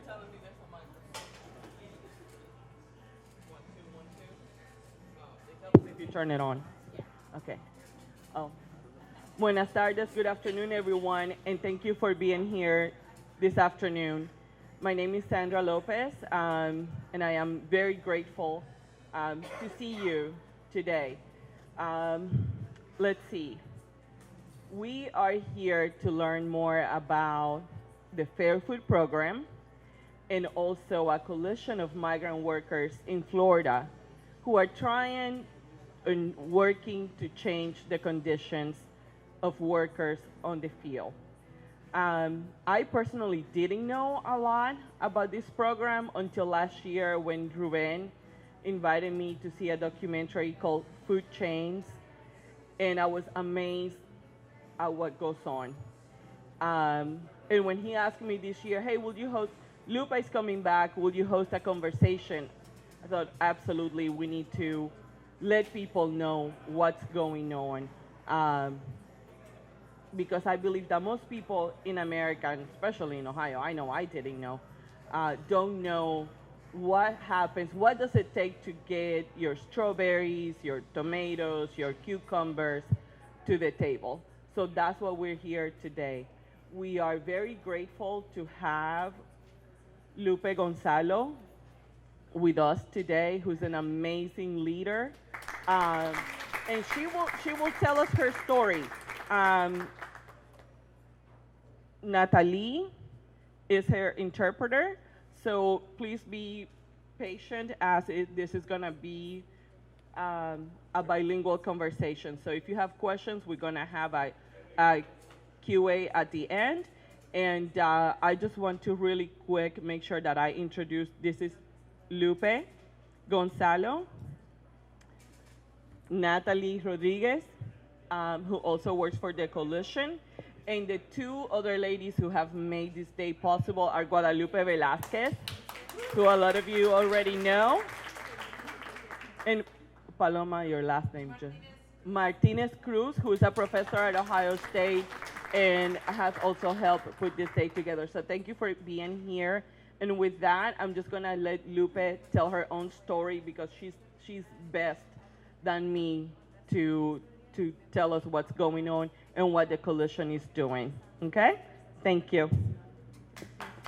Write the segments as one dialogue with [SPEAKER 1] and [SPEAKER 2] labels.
[SPEAKER 1] telling me there's a microphone. 1, 2, 1, 2. They tell us if you turn it on. Okay. Oh. Buenas tardes, good afternoon, everyone, and thank you for being here this afternoon. My name is Sandra Lopez, and I am very grateful to see you today. Um, let's see. We are here to learn more about the Fair Food Program and also a coalition of migrant workers in Florida who are trying and working to change the conditions of workers on the field. I personally didn't know a lot about this program until last year when Ruben invited me to see a documentary called Food Chains, and I was amazed at what goes on. And when he asked me this year, hey, will you host, Lupe is coming back, will you host a conversation? I thought, absolutely, we need to let people know what's going on. Because I believe that most people in America, and especially in Ohio, I know I didn't know, don't know what happens, what does it take to get your strawberries, your tomatoes, your cucumbers to the table. So that's what we're here today. We are very grateful to have Lupe Gonzalo with us today, who's an amazing leader. And she will tell us her story. Natalie is her interpreter, so please be patient as this is gonna be a bilingual conversation. So if you have questions, we're gonna have a QA at the end. And I just want to really quick make sure that I introduce, this is Lupe Gonzalo, Natalie Rodriguez, who also works for the coalition. And the two other ladies who have made this day possible are Guadalupe Velasquez, who a lot of you already know. And Paloma, your last name. Martinez Cruz, who is a professor at Ohio State and has also helped put this day together. So thank you for being here. And with that, I'm just gonna let Lupe tell her own story because she's best than me to tell us what's going on and what the coalition is doing. Okay? Thank you.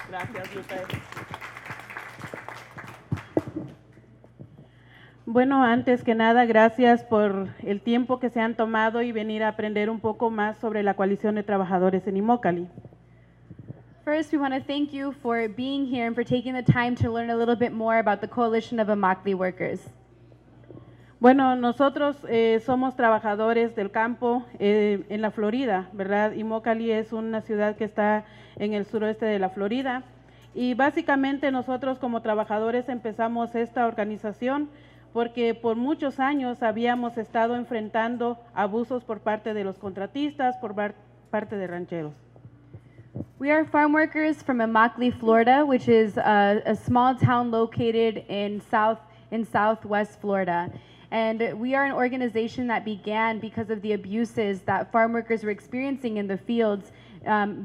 [SPEAKER 1] Gracias, Lupe.
[SPEAKER 2] Bueno, antes que nada, gracias por el tiempo que se han tomado y venir a aprender un poco más sobre la coalición de trabajadores en Immokalee.
[SPEAKER 3] First, we want to thank you for being here and for taking the time to learn a little bit more about the Coalition of Immokalee Workers.
[SPEAKER 2] Bueno, nosotros somos trabajadores del campo en la Florida, ¿verdad? Immokalee es una ciudad que está en el suroeste de la Florida y básicamente nosotros como trabajadores empezamos esta organización porque por muchos años habíamos estado enfrentando abusos por parte de los contratistas, por parte de rancheros.
[SPEAKER 3] We are farm workers from Immokalee, Florida, which is a small town located in southwest Florida. And we are an organization that began because of the abuses that farm workers were experiencing in the fields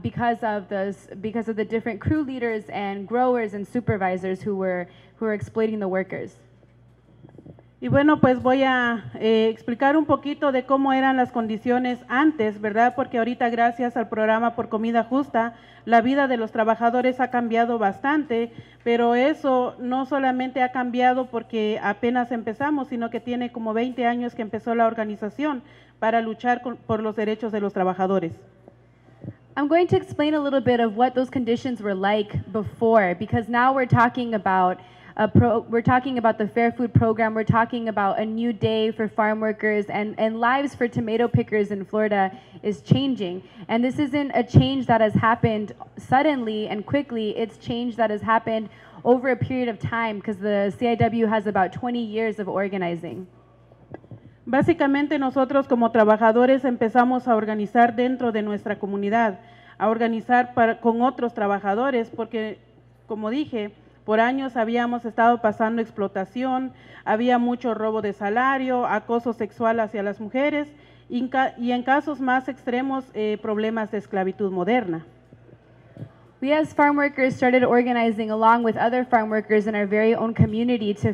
[SPEAKER 3] because of the different crew leaders and growers and supervisors who were exploiting the workers.
[SPEAKER 2] Y bueno, pues voy a explicar un poquito de cómo eran las condiciones antes, ¿verdad? Porque ahorita gracias al programa por comida justa, la vida de los trabajadores ha cambiado bastante, pero eso no solamente ha cambiado porque apenas empezamos, sino que tiene como 20 años que empezó la organización para luchar por los derechos de los trabajadores.
[SPEAKER 3] I'm going to explain a little bit of what those conditions were like before, because now we're talking about the Fair Food Program. We're talking about a new day for farm workers, and lives for tomato pickers in Florida is changing. And this isn't a change that has happened suddenly and quickly. It's change that has happened over a period of time because the CIW has about 20 years of organizing.
[SPEAKER 2] Básicamente nosotros como trabajadores empezamos a organizar dentro de nuestra comunidad, a organizar con otros trabajadores, porque como dije, por años habíamos estado pasando explotación, había mucho robo de salario, acoso sexual hacia las mujeres y en casos más extremos problemas de esclavitud moderna.
[SPEAKER 3] We as farm workers started organizing along with other farm workers in our very own community to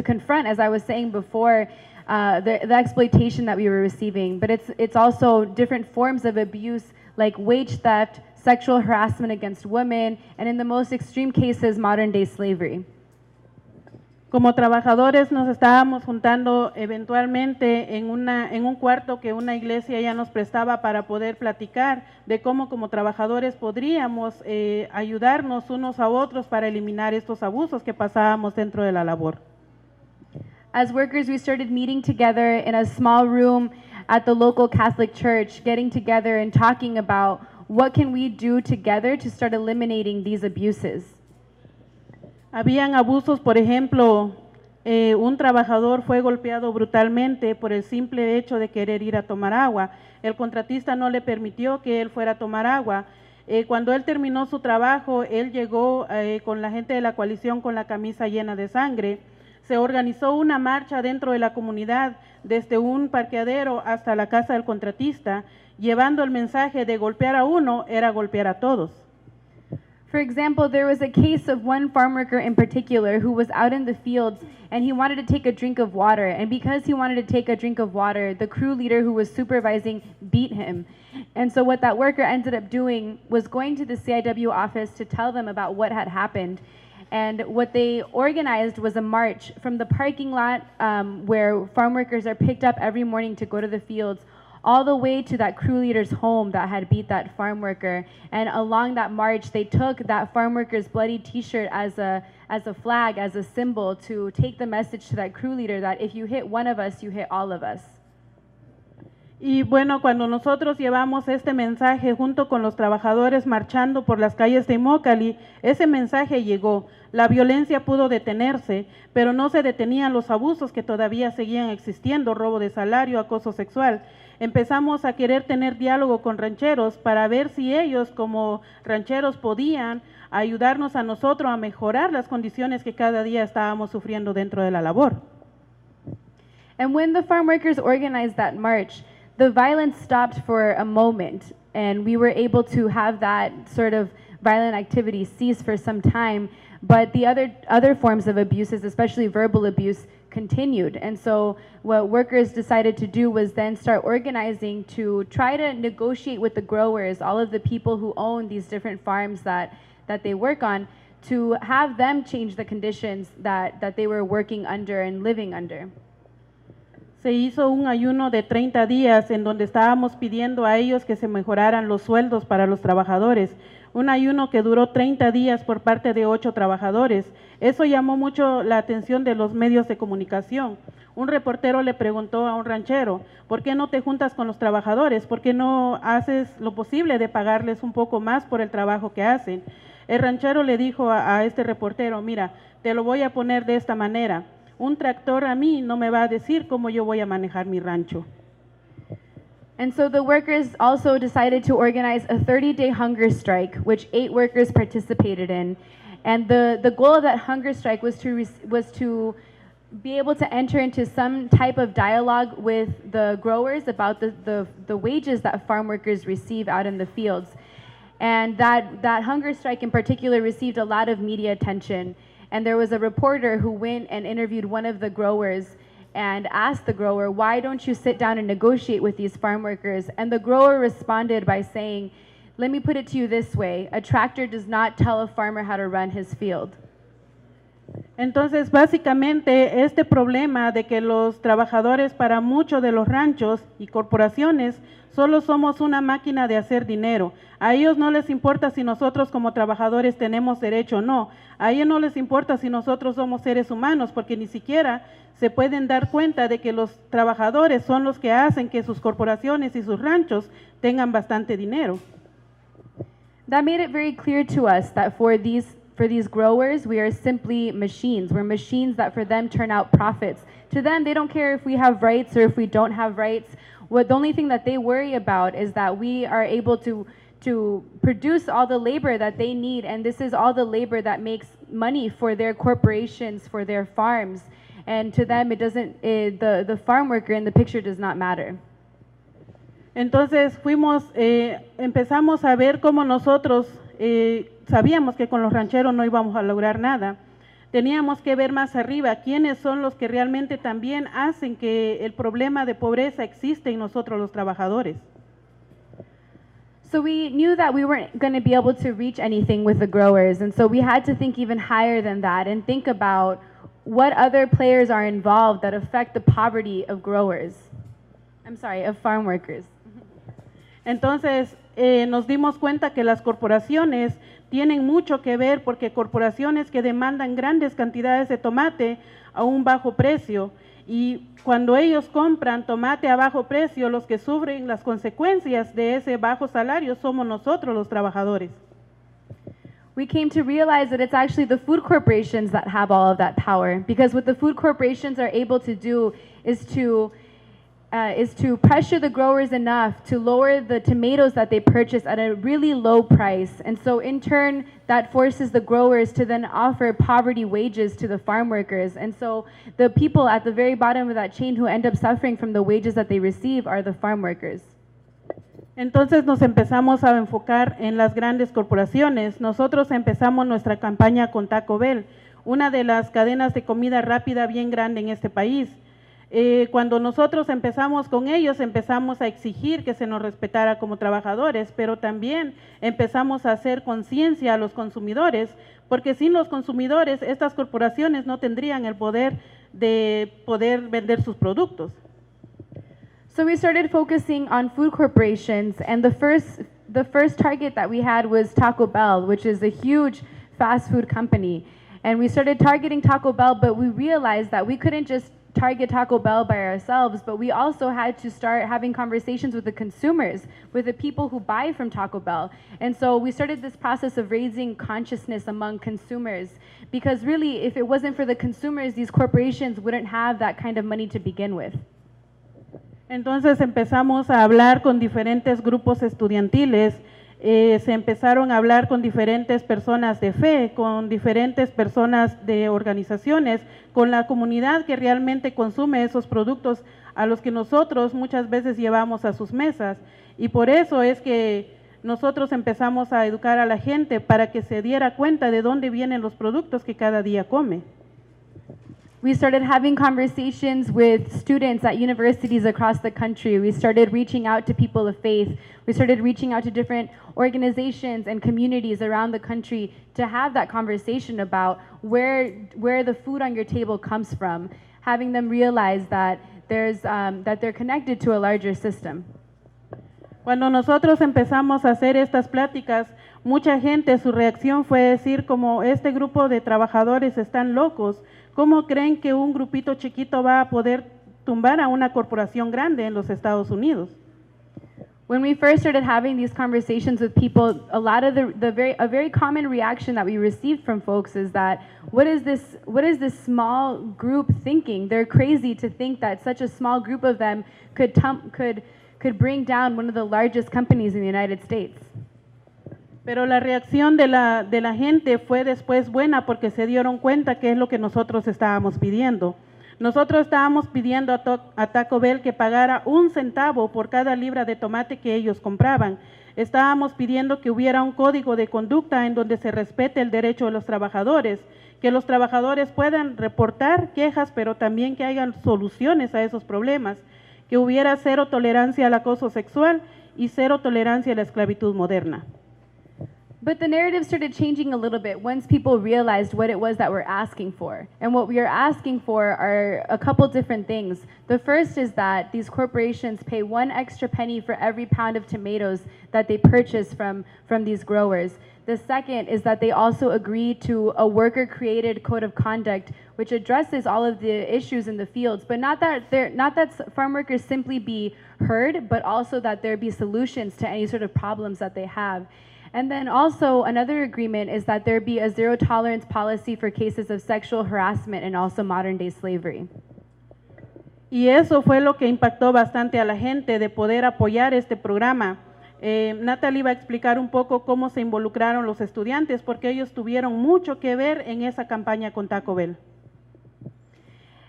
[SPEAKER 3] confront, as I was saying before, the exploitation that we were receiving. But it's also different forms of abuse like wage theft, sexual harassment against women, and in the most extreme cases, modern day slavery.
[SPEAKER 2] Como trabajadores nos estábamos juntando eventualmente en un cuarto que una iglesia ya nos prestaba para poder platicar de cómo como trabajadores podríamos ayudarnos unos a otros para eliminar estos abusos que pasábamos dentro de la labor.
[SPEAKER 3] As workers, we started meeting together in a small room at the local Catholic church, getting together and talking about what can we do together to start eliminating these abuses.
[SPEAKER 2] Habían abusos, por ejemplo, un trabajador fue golpeado brutalmente por el simple hecho de querer ir a tomar agua. El contratista no le permitió que él fuera a tomar agua. Cuando él terminó su trabajo, él llegó con la gente de la coalición con la camisa llena de sangre. Se organizó una marcha dentro de la comunidad, desde un parqueadero hasta la casa del contratista, llevando el mensaje de golpear a uno era golpear a todos.
[SPEAKER 3] For example, there was a case of one farm worker in particular who was out in the fields and he wanted to take a drink of water. And because he wanted to take a drink of water, the crew leader who was supervising beat him. And so what that worker ended up doing was going to the CIW office to tell them about what had happened. And what they organized was a march from the parking lot where farm workers are picked up every morning to go to the fields, all the way to that crew leader's home that had beat that farm worker. And along that march, they took that farm worker's bloody t-shirt as a flag, as a symbol to take the message to that crew leader that if you hit one of us, you hit all of us.
[SPEAKER 2] Y bueno, cuando nosotros llevamos este mensaje junto con los trabajadores marchando por las calles de Immokalee, ese mensaje llegó. La violencia pudo detenerse, pero no se detenían los abusos que todavía seguían existiendo, robo de salario, acoso sexual. Empezamos a querer tener diálogo con rancheros para ver si ellos como rancheros podían ayudarnos a nosotros a mejorar las condiciones que cada día estábamos sufriendo dentro de la labor.
[SPEAKER 3] And when the farm workers organized that march, the violence stopped for a moment, and we were able to have that sort of violent activity cease for some time, but the other forms of abuses, especially verbal abuse, continued. And so what workers decided to do was then start organizing to try to negotiate with the growers, all of the people who own these different farms that they work on, to have them change the conditions that they were working under and living under.
[SPEAKER 2] Se hizo un ayuno de 30 días en donde estábamos pidiendo a ellos que se mejoraran los sueldos para los trabajadores. Un ayuno que duró 30 días por parte de 8 trabajadores. Eso llamó mucho la atención de los medios de comunicación. Un reportero le preguntó a un ranchero, ¿por qué no te juntas con los trabajadores? ¿Por qué no haces lo posible de pagarles un poco más por el trabajo que hacen? El ranchero le dijo a este reportero, mira, te lo voy a poner de esta manera. Un tractor a mí no me va a decir cómo yo voy a manejar mi rancho.
[SPEAKER 3] And so the workers also decided to organize a 30-day hunger strike, which 8 workers participated in. And the goal of that hunger strike was to be able to enter into some type of dialogue with the growers about the wages that farm workers receive out in the fields. And that hunger strike in particular received a lot of media attention. And there was a reporter who went and interviewed one of the growers and asked the grower, why don't you sit down and negotiate with these farm workers? And the grower responded by saying, let me put it to you this way, a tractor does not tell a farmer how to run his field.
[SPEAKER 2] Entonces, básicamente, este problema de que los trabajadores para muchos de los ranchos y corporaciones solo somos una máquina de hacer dinero. A ellos no les importa si nosotros como trabajadores tenemos derecho o no. A ellos no les importa si nosotros somos seres humanos, porque ni siquiera se pueden dar cuenta de que los trabajadores son los que hacen que sus corporaciones y sus ranchos tengan bastante dinero.
[SPEAKER 3] That made it very clear to us that for these growers, we are simply machines. We're machines that for them turn out profits. To them, they don't care if we have rights or if we don't have rights. The only thing that they worry about is that we are able to produce all the labor that they need, and this is all the labor that makes money for their corporations, for their farms. And to them, the farm worker in the picture does not matter.
[SPEAKER 2] Entonces empezamos a ver cómo nosotros sabíamos que con los rancheros no íbamos a lograr nada. Teníamos que ver más arriba quiénes son los que realmente también hacen que el problema de pobreza existe en nosotros los trabajadores.
[SPEAKER 3] So we knew that we weren't going to be able to reach anything with the growers, and so we had to think even higher than that and think about what other players are involved that affect the poverty of growers. Of farm workers.
[SPEAKER 2] Entonces, nos dimos cuenta que las corporaciones tienen mucho que ver porque corporaciones que demandan grandes cantidades de tomate a un bajo precio y cuando ellos compran tomate a bajo precio, los que sufren las consecuencias de ese bajo salario somos nosotros los trabajadores.
[SPEAKER 3] We came to realize that it's actually the food corporations that have all of that power, because what the food corporations are able to do is to pressure the growers enough to lower the tomatoes that they purchase at a really low price. And so in turn, that forces the growers to then offer poverty wages to the farm workers. And so the people at the very bottom of that chain who end up suffering from the wages that they receive are the farm workers.
[SPEAKER 2] Entonces nos empezamos a enfocar en las grandes corporaciones. Nosotros empezamos nuestra campaña con Taco Bell, una de las cadenas de comida rápida bien grande en este país. Cuando nosotros empezamos con ellos, empezamos a exigir que se nos respetara como trabajadores, pero también empezamos a hacer conciencia a los consumidores, porque sin los consumidores, estas corporaciones no tendrían el poder de poder vender sus productos.
[SPEAKER 3] So we started focusing on food corporations, and the first target that we had was Taco Bell, which is a huge fast food company. And we started targeting Taco Bell, but we realized that we couldn't just target Taco Bell by ourselves, but we also had to start having conversations with the consumers, with the people who buy from Taco Bell. And so we started this process of raising consciousness among consumers, because really, if it wasn't for the consumers, these corporations wouldn't have that kind of money to begin with.
[SPEAKER 2] Entonces empezamos a hablar con diferentes grupos estudiantiles, se empezaron a hablar con diferentes personas de fe, con diferentes personas de organizaciones, con la comunidad que realmente consume esos productos a los que nosotros muchas veces llevamos a sus mesas. Y por eso es que nosotros empezamos a educar a la gente para que se diera cuenta de dónde vienen los productos que cada día come.
[SPEAKER 3] We started having conversations with students at universities across the country. We started reaching out to people of faith. We started reaching out to different organizations and communities around the country to have that conversation about where the food on your table comes from, having them realize that they're connected to a larger system.
[SPEAKER 2] Cuando nosotros empezamos a hacer estas pláticas, mucha gente, su reacción fue decir como este grupo de trabajadores están locos. ¿Cómo creen que un grupito chiquito va a poder tumbar a una corporación grande en los Estados Unidos?
[SPEAKER 3] When we first started having these conversations with people, a lot of a very common reaction that we received from folks is that what is this small group thinking? They're crazy to think that such a small group of them could bring down one of the largest companies in the United States.
[SPEAKER 2] Pero la reacción de la gente fue después buena porque se dieron cuenta que es lo que nosotros estábamos pidiendo. Nosotros estábamos pidiendo a Taco Bell que pagara 1 centavo por cada libra de tomate que ellos compraban. Estábamos pidiendo que hubiera un código de conducta en donde se respete el derecho de los trabajadores, que los trabajadores puedan reportar quejas, pero también que hayan soluciones a esos problemas, que hubiera 0 tolerancia al acoso sexual y 0 tolerancia a la esclavitud moderna.
[SPEAKER 3] But the narrative started changing a little bit once people realized what it was that we're asking for. And what we are asking for are a couple different things. The first is that these corporations pay 1 extra penny for every pound of tomatoes that they purchase from these growers. The second is that they also agree to a worker-created code of conduct which addresses all of the issues in the fields, but not that farm workers simply be heard, but also that there be solutions to any sort of problems that they have. And then also another agreement is that there be a 0 tolerance policy for cases of sexual harassment and also modern day slavery.
[SPEAKER 2] Y eso fue lo que impactó bastante a la gente de poder apoyar este programa. Natalie va a explicar un poco cómo se involucraron los estudiantes porque ellos tuvieron mucho que ver en esa campaña con Taco Bell.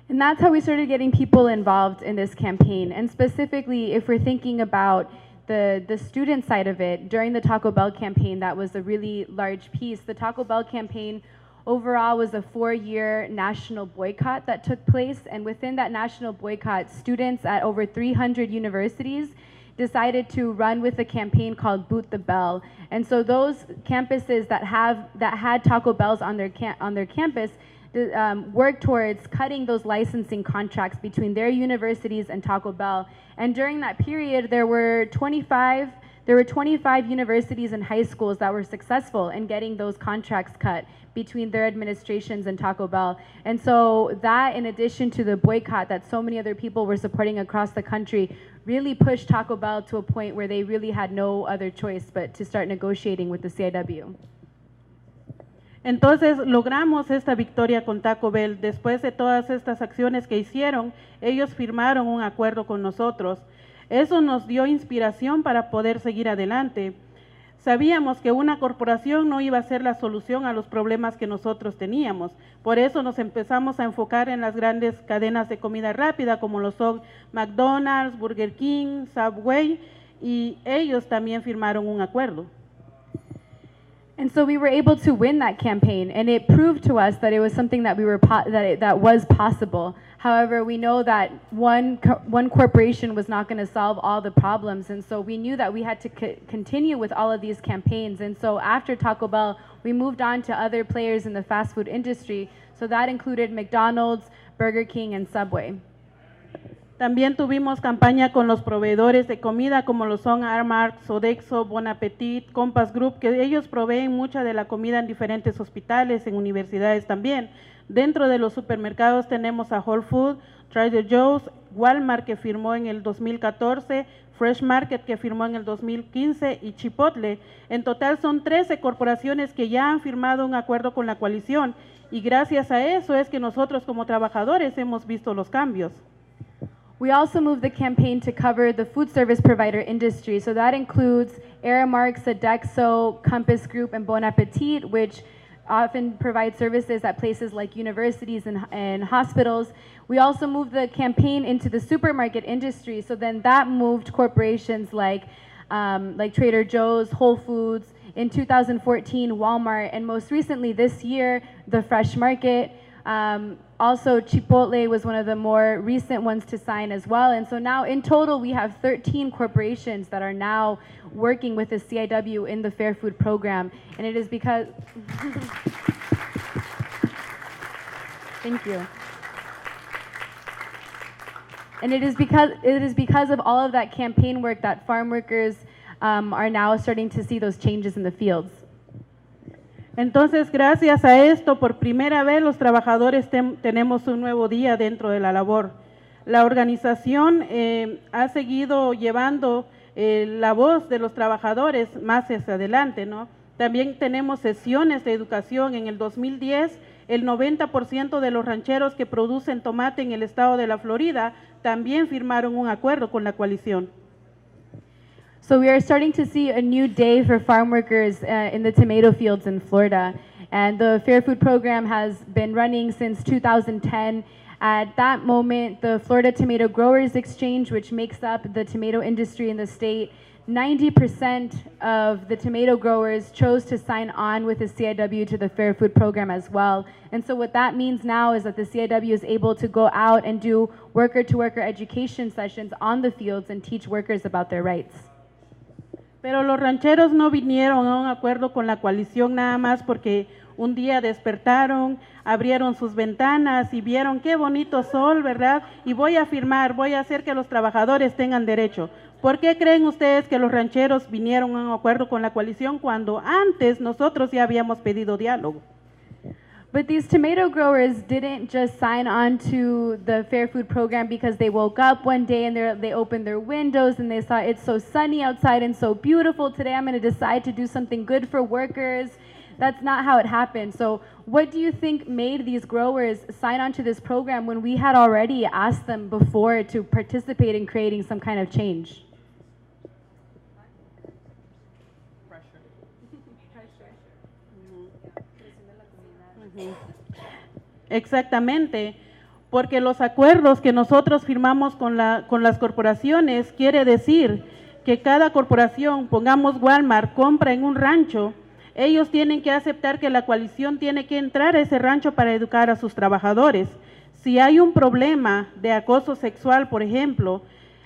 [SPEAKER 3] And that's how we started getting people involved in this campaign. And specifically, if we're thinking about the student side of it, during the Taco Bell campaign, that was a really large piece. The Taco Bell campaign overall was a 4-year national boycott that took place, and within that national boycott, students at over 300 universities decided to run with a campaign called Boot the Bell. And so those campuses that had Taco Bells on their campus work towards cutting those licensing contracts between their universities and Taco Bell. And during that period, there were 25 universities and high schools that were successful in getting those contracts cut between their administrations and Taco Bell. And so that, in addition to the boycott that so many other people were supporting across the country, really pushed Taco Bell to a point where they really had no other choice but to start negotiating with the CIW.
[SPEAKER 2] Entonces logramos esta victoria con Taco Bell. Después de todas estas acciones que hicieron, ellos firmaron un acuerdo con nosotros. Eso nos dio inspiración para poder seguir adelante. Sabíamos que una corporación no iba a ser la solución a los problemas que nosotros teníamos. Por eso nos empezamos a enfocar en las grandes cadenas de comida rápida como lo son McDonald's, Burger King, Subway, y ellos también firmaron un acuerdo.
[SPEAKER 3] And so we were able to win that campaign, and it proved to us that it was something that that was possible. However, we know that one corporation was not going to solve all the problems, and so we knew that we had to continue with all of these campaigns. And so after Taco Bell, we moved on to other players in the fast food industry. So that included McDonald's, Burger King, and Subway.
[SPEAKER 2] También tuvimos campaña con los proveedores de comida como lo son Armark, Sodexo, Bon Appetit, Compass Group, que ellos proveen mucha de la comida en diferentes hospitales, en universidades también. Dentro de los supermercados tenemos a Whole Foods, Trader Joe's, Walmart que firmó en el 2014, Fresh Market que firmó en el 2015 y Chipotle. En total son 13 corporaciones que ya han firmado un acuerdo con la coalición y gracias a eso es que nosotros como trabajadores hemos visto los cambios.
[SPEAKER 3] We also moved the campaign to cover the food service provider industry. So that includes Aramark, Sodexo, Compass Group, and Bon Appetit, which often provide services at places like universities and hospitals. We also moved the campaign into the supermarket industry. So then that moved corporations like Trader Joe's, Whole Foods, in 2014, Walmart, and most recently this year, the Fresh Market. Also, Chipotle was one of the more recent ones to sign as well. And so now in total, we have 13 corporations that are now working with the CIW in the Fair Food Program. And it is because, thank you. And it is because of all of that campaign work that farm workers are now starting to see those changes in the fields.
[SPEAKER 2] Entonces, gracias a esto, por primera vez los trabajadores tenemos un nuevo día dentro de la labor. La organización ha seguido llevando la voz de los trabajadores más hacia adelante, ¿no? También tenemos sesiones de educación. En el 2010, el 90% de los rancheros que producen tomate en el estado de la Florida también firmaron un acuerdo con la coalición.
[SPEAKER 3] So we are starting to see a new day for farm workers in the tomato fields in Florida. And the Fair Food Program has been running since 2010. At that moment, the Florida Tomato Growers Exchange, which makes up the tomato industry in the state, 90% of the tomato growers chose to sign on with the CIW to the Fair Food Program as well. And so what that means now is that the CIW is able to go out and do worker-to-worker education sessions on the fields and teach workers about their rights.
[SPEAKER 2] Pero los rancheros no vinieron a un acuerdo con la coalición nada más porque un día despertaron, abrieron sus ventanas y vieron qué bonito sol, ¿verdad? Y voy a firmar, voy a hacer que los trabajadores tengan derecho. ¿Por qué creen ustedes que los rancheros vinieron a un acuerdo con la coalición cuando antes nosotros ya habíamos pedido diálogo?
[SPEAKER 3] But these tomato growers didn't just sign on to the Fair Food Program because they woke up one day and they opened their windows and they saw it's so sunny outside and so beautiful. Today I'm going to decide to do something good for workers. That's not how it happened. So what do you think made these growers sign on to this program when we had already asked them before to participate in creating some kind of change?
[SPEAKER 2] Exactamente, porque los acuerdos que nosotros firmamos con las corporaciones quiere decir que cada corporación, pongamos Walmart, compra en un rancho, ellos tienen que aceptar que la coalición tiene que entrar a ese rancho para educar a sus trabajadores. Si hay un problema de acoso sexual, por ejemplo,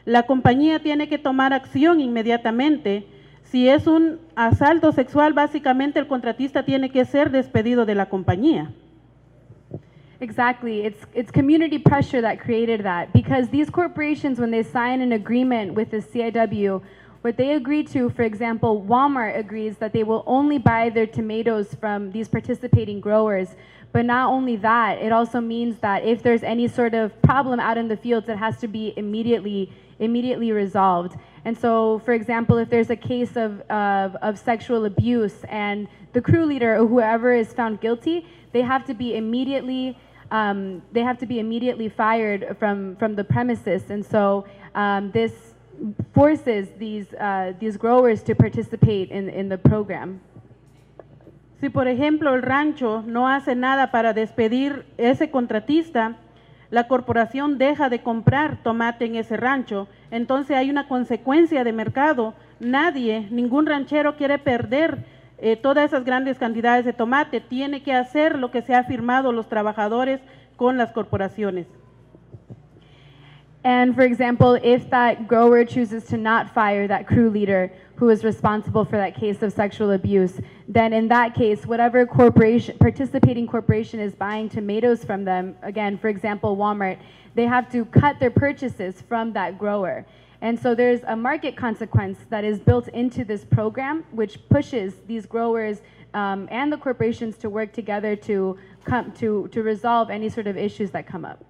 [SPEAKER 2] la compañía tiene que tomar acción inmediatamente. Si es un asalto sexual, básicamente el contratista tiene que ser despedido de la compañía.
[SPEAKER 3] Exactly. It's community pressure that created that, because these corporations, when they sign an agreement with the CIW, what they agree to, for example, Walmart agrees that they will only buy their tomatoes from these participating growers. But not only that, it also means that if there's any sort of problem out in the fields, it has to be immediately resolved. And so, for example, if there's a case of sexual abuse and the crew leader or whoever is found guilty, they have to be immediately fired from the premises. And so this forces these growers to participate in the program.
[SPEAKER 2] Si por ejemplo el rancho no hace nada para despedir ese contratista, la corporación deja de comprar tomate en ese rancho, entonces hay una consecuencia de mercado. Ningún ranchero quiere perder todas esas grandes cantidades de tomate, tiene que hacer lo que se ha firmado los trabajadores con las corporaciones.
[SPEAKER 3] And for example, if that grower chooses to not fire that crew leader who is responsible for that case of sexual abuse, then in that case, whatever participating corporation is buying tomatoes from them, again, for example, Walmart, they have to cut their purchases from that grower. And so there's a market consequence that is built into this program, which pushes these growers and the corporations to work together to resolve any sort of issues that come up.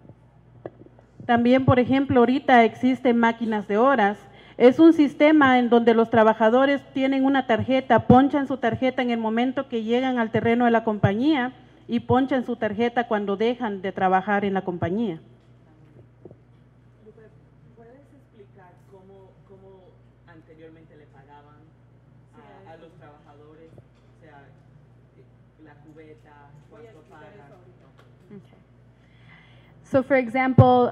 [SPEAKER 2] También, por ejemplo, ahorita existen máquinas de horas. Es un sistema en donde los trabajadores tienen una tarjeta, ponchan su tarjeta en el momento que llegan al terreno de la compañía y ponchan su tarjeta cuando dejan de trabajar en la compañía.
[SPEAKER 1] Lupe, ¿puedes explicar cómo anteriormente le pagaban a los trabajadores? O sea, la cubeta, cuánto pagan.
[SPEAKER 3] Okay. So for example,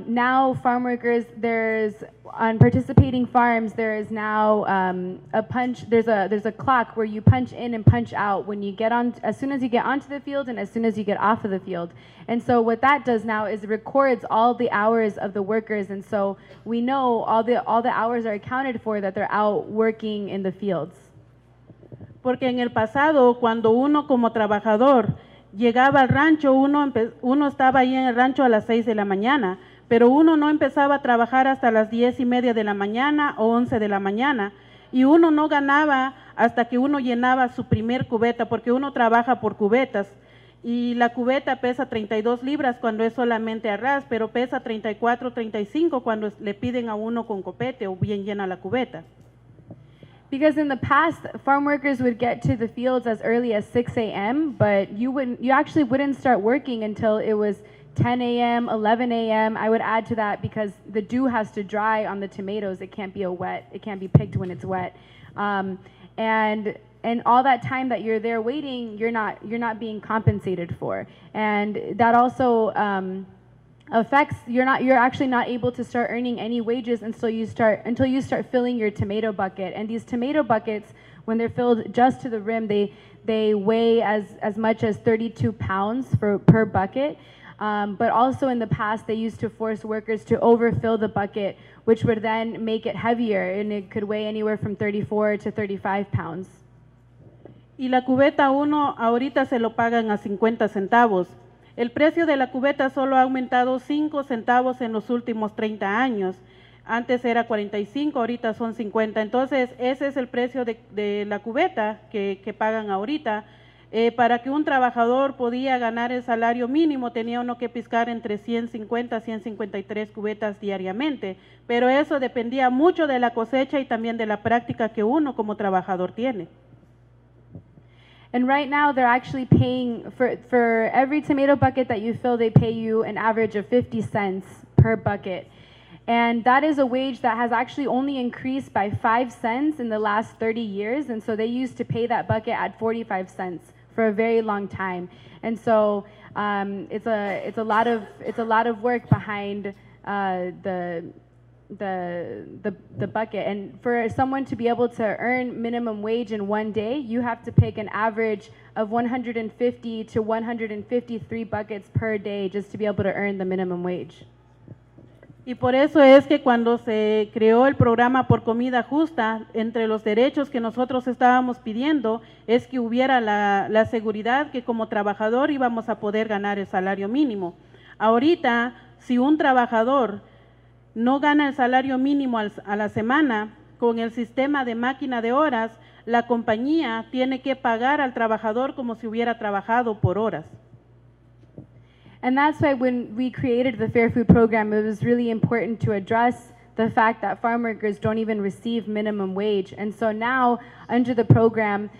[SPEAKER 3] now farm workers, on participating farms, there is now there's a clock where you punch in and punch out when you get on, as soon as you get onto the field and as soon as you get off of the field. And so what that does now is it records all the hours of the workers, and so we know all the hours are accounted for that they're out working in the fields.
[SPEAKER 2] Porque en el pasado, cuando uno como trabajador llegaba al rancho, uno estaba ahí en el rancho a las 6 de la mañana, pero uno no empezaba a trabajar hasta las 10:30 de la mañana o 11 de la mañana, y uno no ganaba hasta que uno llenaba su primer cubeta, porque uno trabaja por cubetas, y la cubeta pesa 32 libras cuando es solamente arras, pero pesa 34, 35 cuando le piden a uno con copete o bien llena la cubeta.
[SPEAKER 3] Because in the past, farm workers would get to the fields as early as 6 a.m., but you actually wouldn't start working until it was 10 a.m., 11 a.m. I would add to that because the dew has to dry on the tomatoes. It can't be picked when it's wet. And all that time that you're there waiting, you're not being compensated for. And that also affects, you're actually not able to start earning any wages until you start filling your tomato bucket. And these tomato buckets, when they're filled just to the rim, they weigh as much as 32 pounds per bucket. But also in the past, they used to force workers to overfill the bucket, which would then make it heavier, and it could weigh anywhere from 34 to 35 pounds.
[SPEAKER 2] Y la cubeta uno ahorita se lo pagan a 50 centavos. El precio de la cubeta solo ha aumentado 5 centavos en los últimos 30 años. Antes era 45, ahorita son 50. Entonces, ese es el precio de la cubeta que pagan ahorita. Para que un trabajador podía ganar el salario mínimo, tenía uno que piscar entre 150 a 153 cubetas diariamente. Pero eso dependía mucho de la cosecha y también de la práctica que uno como trabajador tiene.
[SPEAKER 3] And right now, they're actually paying, for every tomato bucket that you fill, they pay you an average of 50 cents per bucket. And that is a wage that has actually only increased by 5 cents in the last 30 years. And so they used to pay that bucket at 45 cents for a very long time. And so it's a lot of work behind the bucket. And for someone to be able to earn minimum wage in one day, you have to pick an average of 150 to 153 buckets per day just to be able to earn the minimum wage.
[SPEAKER 2] Y por eso es que cuando se creó el programa por comida justa, entre los derechos que nosotros estábamos pidiendo es que hubiera la seguridad que como trabajador íbamos a poder ganar el salario mínimo. Ahorita, si un trabajador no gana el salario mínimo a la semana, con el sistema de máquina de horas, la compañía tiene que pagar al trabajador como si hubiera trabajado por horas.
[SPEAKER 3] And that's why when we created the Fair Food Program, it was really important to address the fact that farm workers don't even receive minimum wage. And so now, under the program,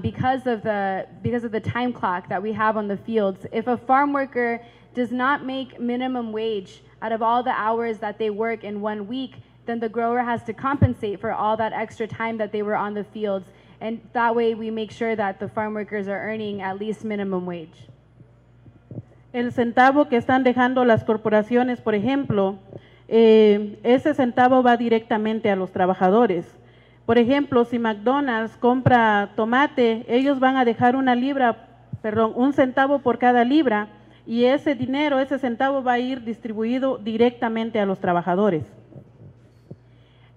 [SPEAKER 3] because of the time clock that we have on the fields, if a farm worker does not make minimum wage out of all the hours that they work in 1 week, then the grower has to compensate for all that extra time that they were on the fields. And that way we make sure that the farm workers are earning at least minimum wage.
[SPEAKER 2] El centavo que están dejando las corporaciones, por ejemplo, ese centavo va directamente a los trabajadores. Por ejemplo, si McDonald's compra tomate, ellos van a dejar un centavo por cada libra, y ese dinero, ese centavo va a ir distribuido directamente a los trabajadores.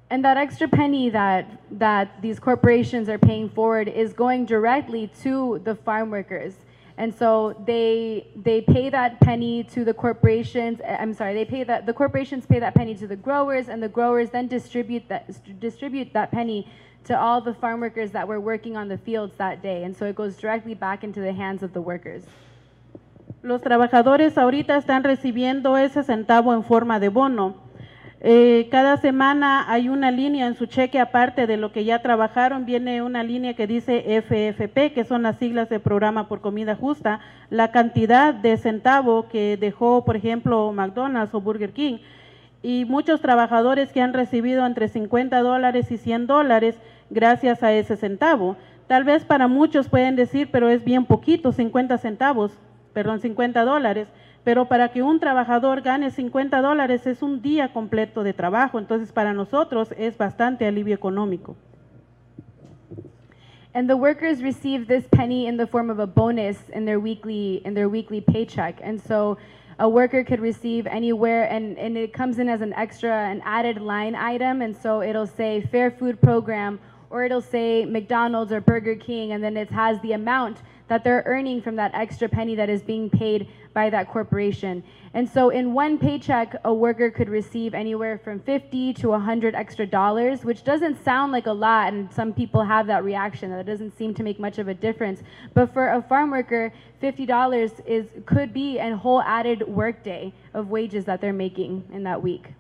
[SPEAKER 3] And that extra penny that these corporations are paying forward is going directly to the farm workers. And so they pay that penny to the corporations. The corporations pay that penny to the growers, and the growers then distribute that penny to all the farm workers that were working on the fields that day. And so it goes directly back into the hands of the workers.
[SPEAKER 2] Los trabajadores ahorita están recibiendo ese centavo en forma de bono. Cada semana hay una línea en su cheque, aparte de lo que ya trabajaron, viene una línea que dice FFP, que son las siglas del programa por comida justa, la cantidad de centavo que dejó, por ejemplo, McDonald's o Burger King, y muchos trabajadores que han recibido entre $50 y $100 gracias a ese centavo. Tal vez para muchos pueden decir, pero es bien poquito, $50, pero para que un trabajador gane $50 es un día completo de trabajo, entonces para nosotros es bastante alivio económico.
[SPEAKER 3] And the workers receive this penny in the form of a bonus in their weekly paycheck. And so a worker could receive anywhere, and it comes in as an added line item, and so it'll say Fair Food Program, or it'll say McDonald's or Burger King, and then it has the amount that they're earning from that extra penny that is being paid by that corporation. And so in one paycheck, a worker could receive anywhere from $50 to $100 extra, which doesn't sound like a lot, and some people have that reaction that it doesn't seem to make much of a difference. But for a farm worker, $50 could be a whole added work day of wages that they're making in that week.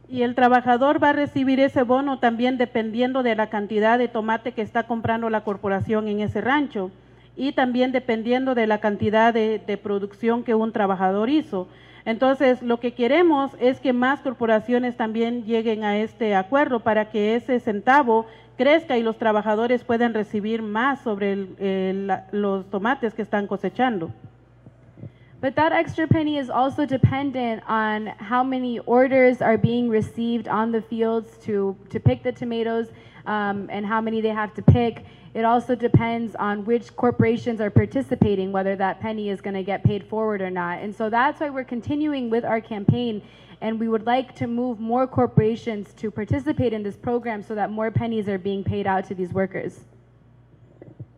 [SPEAKER 2] Y el trabajador va a recibir ese bono también dependiendo de la cantidad de tomate que está comprando la corporación en ese rancho, y también dependiendo de la cantidad de producción que un trabajador hizo. Entonces, lo que queremos es que más corporaciones también lleguen a este acuerdo para que ese centavo crezca y los trabajadores puedan recibir más sobre los tomates que están cosechando.
[SPEAKER 3] But that extra penny is also dependent on how many orders are being received on the fields to pick the tomatoes, and how many they have to pick. It also depends on which corporations are participating, whether that penny is going to get paid forward or not. And so that's why we're continuing with our campaign, and we would like to move more corporations to participate in this program so that more pennies are being paid out to these workers.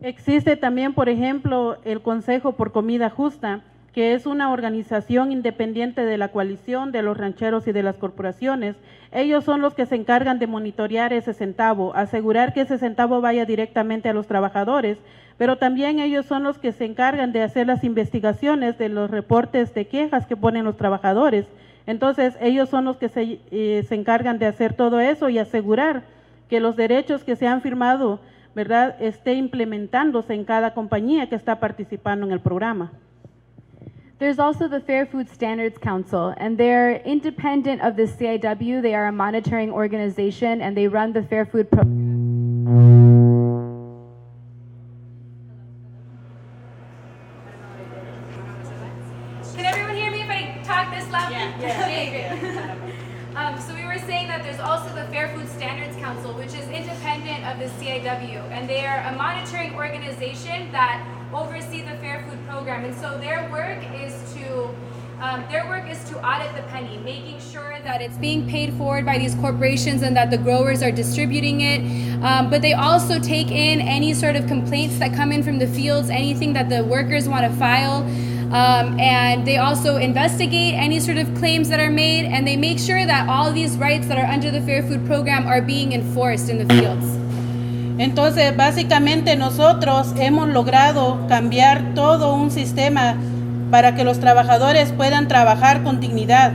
[SPEAKER 2] Existe también, por ejemplo, el Consejo por Comida Justa, que es una organización independiente de la coalición de los rancheros y de las corporaciones. Ellos son los que se encargan de monitorear ese centavo, asegurar que ese centavo vaya directamente a los trabajadores, pero también ellos son los que se encargan de hacer las investigaciones de los reportes de quejas que ponen los trabajadores. Entonces, ellos son los que se encargan de hacer todo eso y asegurar que los derechos que se han firmado, ¿verdad?, esté implementándose en cada compañía que está participando en el programa.
[SPEAKER 3] There's also the Fair Food Standards Council, and they're independent of the CIW. They are a monitoring organization, and they run the Fair Food
[SPEAKER 4] Can everyone hear me if I talk this loudly? Yeah. Okay, great. So we were saying that there's also the Fair Food Standards Council, which is independent of the CIW, and they are a monitoring organization that oversee the Fair Food Program. And so their work is to audit the penny, making sure that it's being paid forward by these corporations and that the growers are distributing it. But they also take in any sort of complaints that come in from the fields, anything that the workers want to file. And they also investigate any sort of claims that are made, and they make sure that all these rights that are under the Fair Food Program are being enforced in the fields.
[SPEAKER 2] Entonces, básicamente nosotros hemos logrado cambiar todo un sistema para que los trabajadores puedan trabajar con dignidad,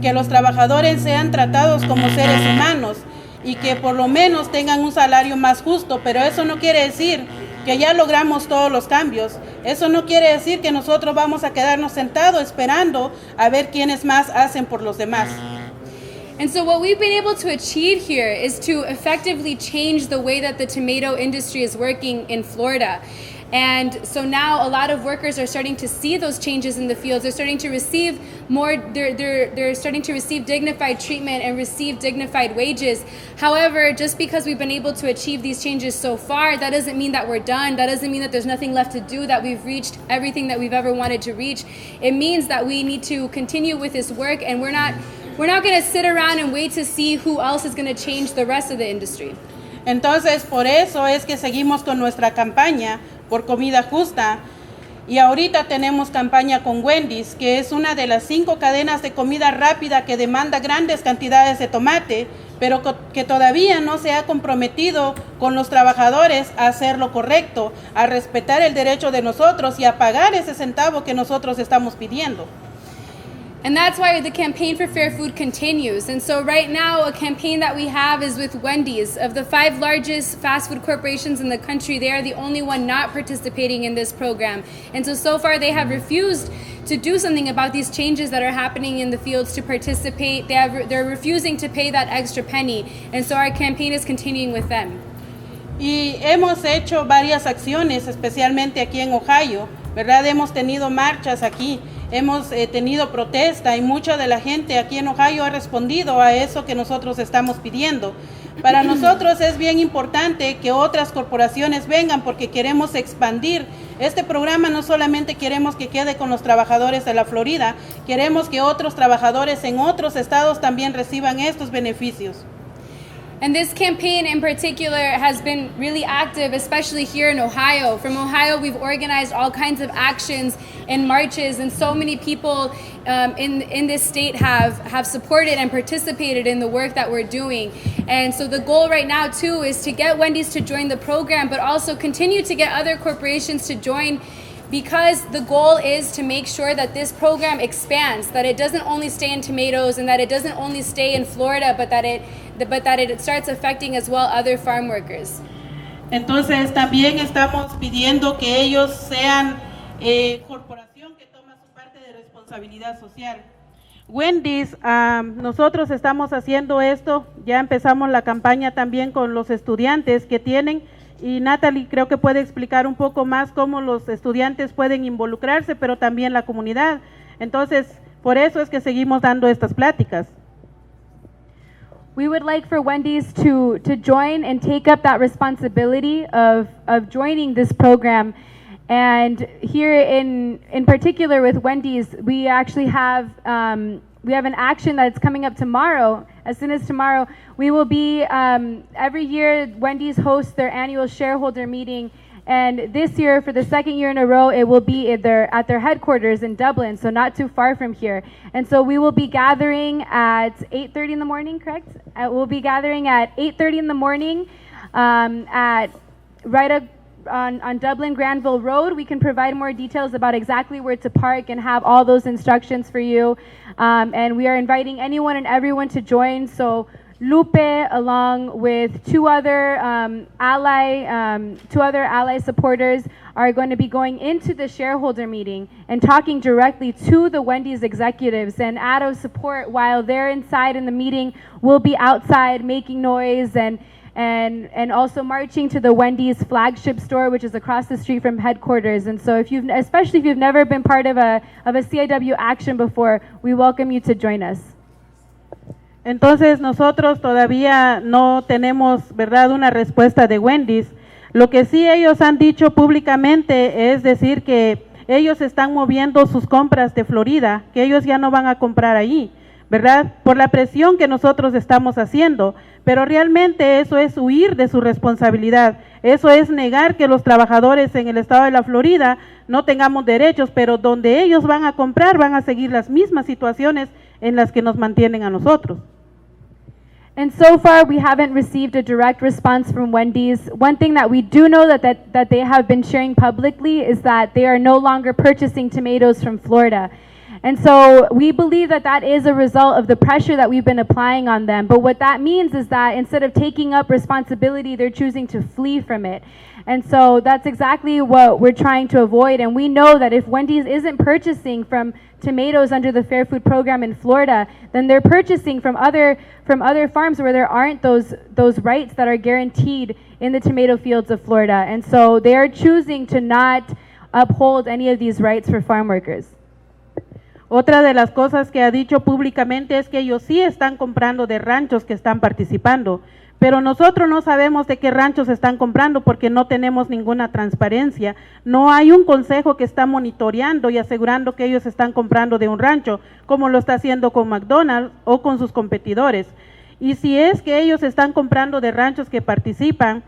[SPEAKER 2] que los trabajadores sean tratados como seres humanos y que por lo menos tengan un salario más justo, pero eso no quiere decir que ya logramos todos los cambios. Eso no quiere decir que nosotros vamos a quedarnos sentados esperando a ver quiénes más hacen por los demás.
[SPEAKER 4] And so what we've been able to achieve here is to effectively change the way that the tomato industry is working in Florida. And so now a lot of workers are starting to see those changes in the fields. They're starting to receive more, they're starting to receive dignified treatment and receive dignified wages. However, just because we've been able to achieve these changes so far, that doesn't mean that we're done. That doesn't mean that there's nothing left to do, that we've reached everything that we've ever wanted to reach. It means that we need to continue with this work, and we're not going to sit around and wait to see who else is going to change the rest of the industry.
[SPEAKER 2] Entonces, por eso es que seguimos con nuestra campaña por comida justa. Y ahorita tenemos campaña con Wendy's, que es una de las 5 cadenas de comida rápida que demanda grandes cantidades de tomate, pero que todavía no se ha comprometido con los trabajadores a hacer lo correcto, a respetar el derecho de nosotros y a pagar ese centavo que nosotros estamos pidiendo.
[SPEAKER 4] And that's why the campaign for fair food continues. And so right now, a campaign that we have is with Wendy's. Of the 5 largest fast food corporations in the country, they are the only one not participating in this program. And so far, they have refused to do something about these changes that are happening in the fields to participate. They're refusing to pay that extra penny. And so our campaign is continuing with them.
[SPEAKER 2] Y hemos hecho varias acciones, especialmente aquí en Ohio, ¿verdad? Hemos tenido marchas aquí. Hemos tenido protesta y mucha de la gente aquí en Ohio ha respondido a eso que nosotros estamos pidiendo. Para nosotros es bien importante que otras corporaciones vengan porque queremos expandir este programa. No solamente queremos que quede con los trabajadores de la Florida, queremos que otros trabajadores en otros estados también reciban estos beneficios.
[SPEAKER 4] And this campaign in particular has been really active, especially here in Ohio. From Ohio, we've organized all kinds of actions and marches, and so many people in this state have supported and participated in the work that we're doing. And so the goal right now, too, is to get Wendy's to join the program, but also continue to get other corporations to join, because the goal is to make sure that this program expands, that it doesn't only stay in tomatoes and that it doesn't only stay in Florida, but that it starts affecting as well other farm workers.
[SPEAKER 2] Entonces también estamos pidiendo que ellos sean corporación que toma su parte de responsabilidad social. Wendy's, nosotros estamos haciendo esto, ya empezamos la campaña también con los estudiantes que tienen. Y Natalie creo que puede explicar un poco más cómo los estudiantes pueden involucrarse, pero también la comunidad. Entonces, por eso es que seguimos dando estas pláticas.
[SPEAKER 3] We would like for Wendy's to join and take up that responsibility of joining this program. And here in particular with Wendy's, we actually have an action that's coming up tomorrow. As soon as tomorrow, we will be, every year, Wendy's hosts their annual shareholder meeting. And this year, for the 2nd year in a row, it will be at their headquarters in Dublin, so not too far from here. And so we will be gathering at 8:30 in the morning, correct? We'll be gathering at 8:30 in the morning on Dublin Granville Road. We can provide more details about exactly where to park and have all those instructions for you. And we are inviting anyone and everyone to join. So Lupe, along with two other ally supporters, are going to be going into the shareholder meeting and talking directly to the Wendy's executives. And out of support, while they're inside in the meeting, we'll be outside making noise and also marching to the Wendy's flagship store, which is across the street from headquarters. And so especially if you've never been part of a CIW action before, we welcome you to join us.
[SPEAKER 2] Entonces nosotros todavía no tenemos, ¿verdad?, una respuesta de Wendy's. Lo que sí ellos han dicho públicamente es decir que ellos están moviendo sus compras de Florida, que ellos ya no van a comprar ahí, ¿verdad? Por la presión que nosotros estamos haciendo, pero realmente eso es huir de su responsabilidad, eso es negar que los trabajadores en el estado de la Florida no tengamos derechos, pero donde ellos van a comprar van a seguir las mismas situaciones en las que nos mantienen a nosotros.
[SPEAKER 3] And so far, we haven't received a direct response from Wendy's. One thing that we do know that they have been sharing publicly is that they are no longer purchasing tomatoes from Florida. And so we believe that that is a result of the pressure that we've been applying on them. But what that means is that instead of taking up responsibility, they're choosing to flee from it. And so that's exactly what we're trying to avoid. And we know that if Wendy's isn't purchasing from tomatoes under the Fair Food Program in Florida, then they're purchasing from other farms where there aren't those rights that are guaranteed in the tomato fields of Florida. And so they are choosing to not uphold any of these rights for farm workers.
[SPEAKER 2] Otra de las cosas que ha dicho públicamente es que ellos sí están comprando de ranchos que están participando, pero nosotros no sabemos de qué ranchos están comprando porque no tenemos ninguna transparencia. No hay un consejo que está monitoreando y asegurando que ellos están comprando de un rancho, como lo está haciendo con McDonald's o con sus competidores. Y si es que ellos están comprando de ranchos que participan,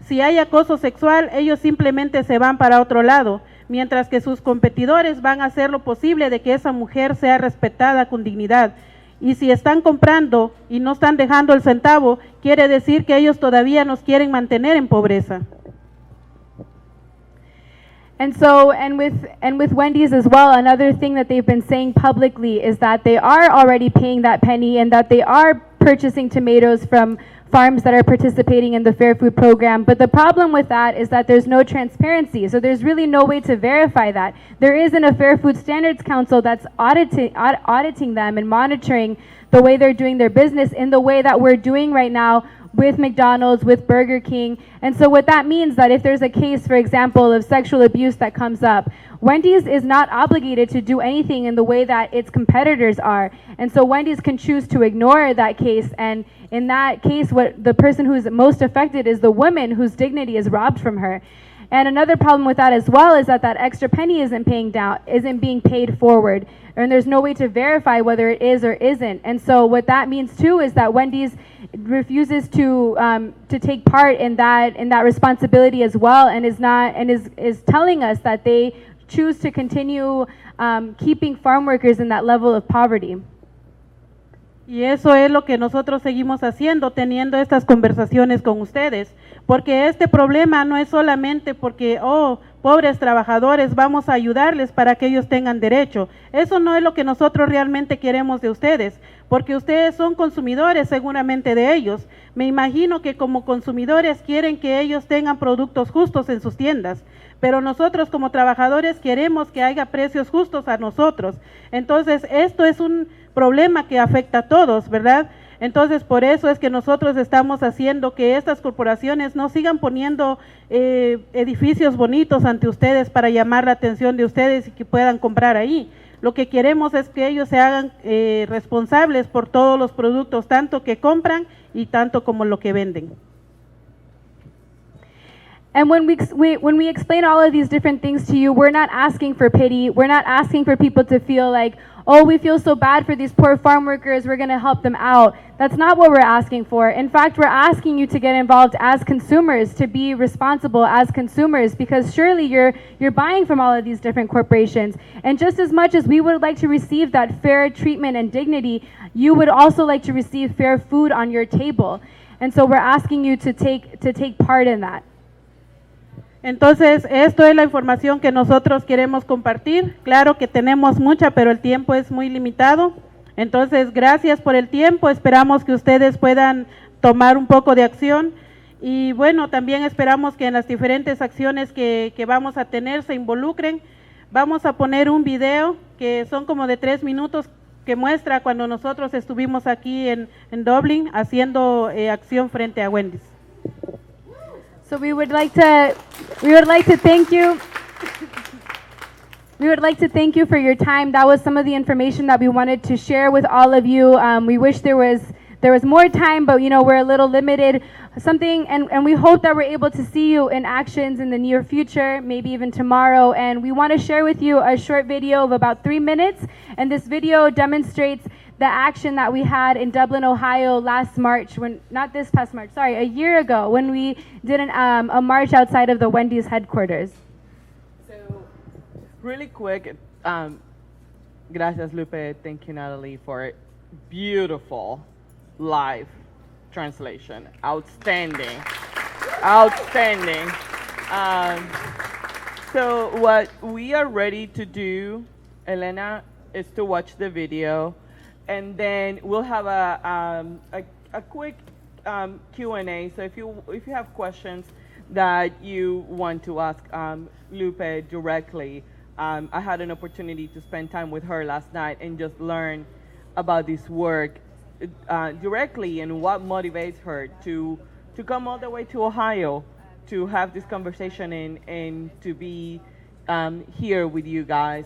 [SPEAKER 2] si hay acoso sexual, ellos simplemente se van para otro lado, mientras que sus competidores van a hacer lo posible de que esa mujer sea respetada con dignidad. Y si están comprando y no están dejando el centavo, quiere decir que ellos todavía nos quieren mantener en pobreza.
[SPEAKER 3] And with Wendy's as well, another thing that they've been saying publicly is that they are already paying that penny and that they are purchasing tomatoes from farms that are participating in the Fair Food Program. But the problem with that is that there's no transparency. So there's really no way to verify that. There isn't a Fair Food Standards Council that's auditing them and monitoring the way they're doing their business in the way that we're doing right now with McDonald's, with Burger King. And so what that means that if there's a case, for example, of sexual abuse that comes up, Wendy's is not obligated to do anything in the way that its competitors are. And so Wendy's can choose to ignore that case. And in that case, what the person who's most affected is the woman whose dignity is robbed from her. And another problem with that as well is that that extra penny isn't being paid forward. And there's no way to verify whether it is or isn't. And so what that means too is that Wendy's refuses to take part in that responsibility as well, and is telling us that they choose to continue keeping farm workers in that level of poverty.
[SPEAKER 2] Y eso es lo que nosotros seguimos haciendo, teniendo estas conversaciones con ustedes, porque este problema no es solamente porque, pobres trabajadores, vamos a ayudarles para que ellos tengan derecho. Eso no es lo que nosotros realmente queremos de ustedes, porque ustedes son consumidores seguramente de ellos. Me imagino que como consumidores quieren que ellos tengan productos justos en sus tiendas, pero nosotros como trabajadores queremos que haya precios justos a nosotros. Entonces, esto es un problema que afecta a todos, ¿verdad? Entonces, por eso es que nosotros estamos haciendo que estas corporaciones no sigan poniendo edificios bonitos ante ustedes para llamar la atención de ustedes y que puedan comprar ahí. Lo que queremos es que ellos se hagan responsables por todos los productos, tanto que compran y tanto como lo que venden.
[SPEAKER 3] And when we explain all of these different things to you, we're not asking for pity. We're not asking for people to feel like, oh, we feel so bad for these poor farm workers, we're going to help them out. That's not what we're asking for. In fact, we're asking you to get involved as consumers, to be responsible as consumers, because surely you're buying from all of these different corporations. And just as much as we would like to receive that fair treatment and dignity, you would also like to receive fair food on your table. And so we're asking you to take part in that.
[SPEAKER 2] Entonces, esto es la información que nosotros queremos compartir. Claro que tenemos mucha, pero el tiempo es muy limitado. Entonces, gracias por el tiempo. Esperamos que ustedes puedan tomar un poco de acción. Y bueno, también esperamos que en las diferentes acciones que vamos a tener se involucren. Vamos a poner un video que son como de 3 minutos que muestra cuando nosotros estuvimos aquí en Dublín haciendo acción frente a Wendy's.
[SPEAKER 3] So we would like to thank you. We would like to thank you for your time. That was some of the information that we wanted to share with all of you. We wish there was there was more time, but we're a little limited. And we hope that we're able to see you in actions in the near future, maybe even tomorrow. And we want to share with you a short video of about 3 minutes. And this video demonstrates the action that we had in Dublin, Ohio last March, not this past March, sorry, a year ago, when we did a march outside of the Wendy's headquarters.
[SPEAKER 1] So, really quick, gracias Lupe, thank you Natalie for beautiful live translation, outstanding, outstanding. So what we are ready to do, Elena, is to watch the video, and then we'll have a quick Q&A. So if you have questions that you want to ask Lupe directly, I had an opportunity to spend time with her last night and just learn about this work directly and what motivates her to come all the way to Ohio to have this conversation and to be here with you guys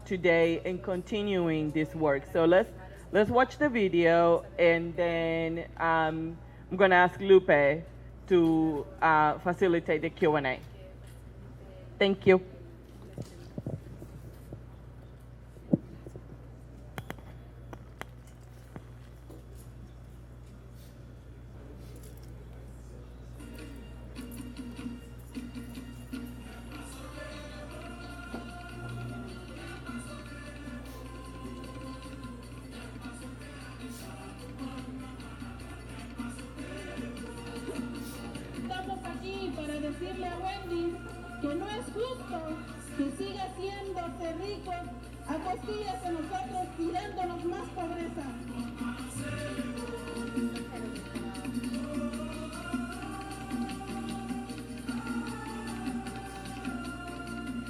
[SPEAKER 1] today and continuing this work. So let's watch the video, and then I'm gonna ask Lupe to facilitate the Q&A. Thank you.
[SPEAKER 5] Decirle a Wendy que no es justo que siga haciéndose rico a costillas de nosotros y dándonos más pobreza.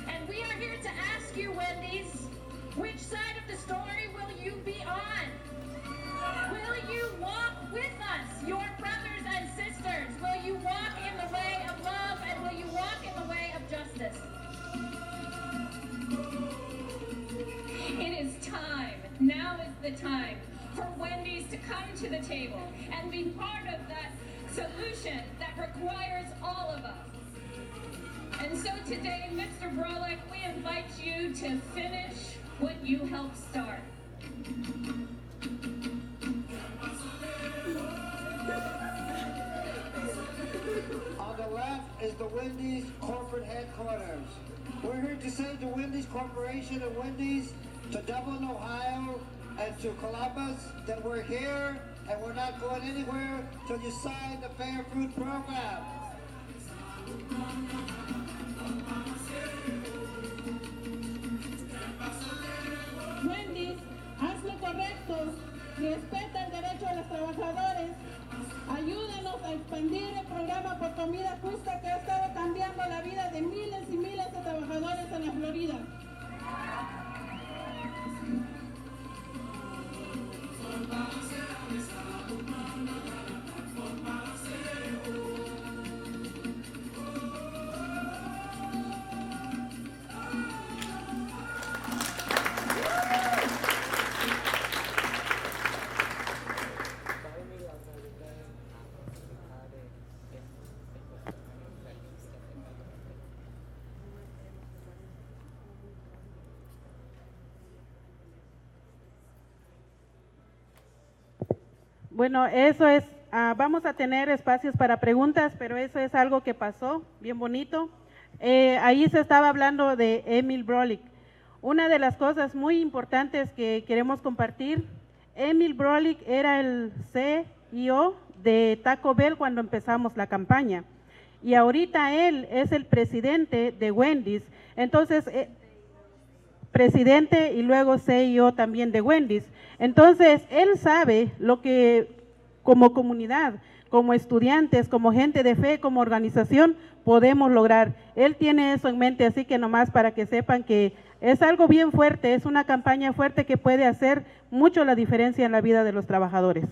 [SPEAKER 6] And we are here to ask you, Wendy's, which side of the story will you be on? Will you walk with us, your brothers and sisters? Will you walk in the way of love, and will you walk in the way of justice? It is time, now is the time, for Wendy's to come to the table and be part of that solution that requires all of us. And so today, Mr. Brolick, we invite you to finish what you helped start.
[SPEAKER 7] On the left is the Wendy's corporate headquarters. We're here to say to Wendy's Corporation and Wendy's, to Dublin, Ohio, and to Columbus that we're here and we're not going anywhere till you sign the Fair Food Program.
[SPEAKER 5] Wendy's, haz lo correcto, respeta el derecho de los trabajadores, ayúdanos a expandir el programa por comida justa que ha estado cambiando la vida de miles y miles de trabajadores en la Florida.
[SPEAKER 2] Bueno, eso es, vamos a tener espacios para preguntas, pero eso es algo que pasó, bien bonito. Ahí se estaba hablando de Emil Brolick. Una de las cosas muy importantes que queremos compartir, Emil Brolick era el CEO de Taco Bell cuando empezamos la campaña. Y ahorita él es el presidente de Wendy's. Entonces, presidente y luego CEO también de Wendy's. Entonces, él sabe lo que como comunidad, como estudiantes, como gente de fe, como organización, podemos lograr. Él tiene eso en mente, así que nomás para que sepan que es algo bien fuerte, es una campaña fuerte que puede hacer mucho la diferencia en la vida de los trabajadores.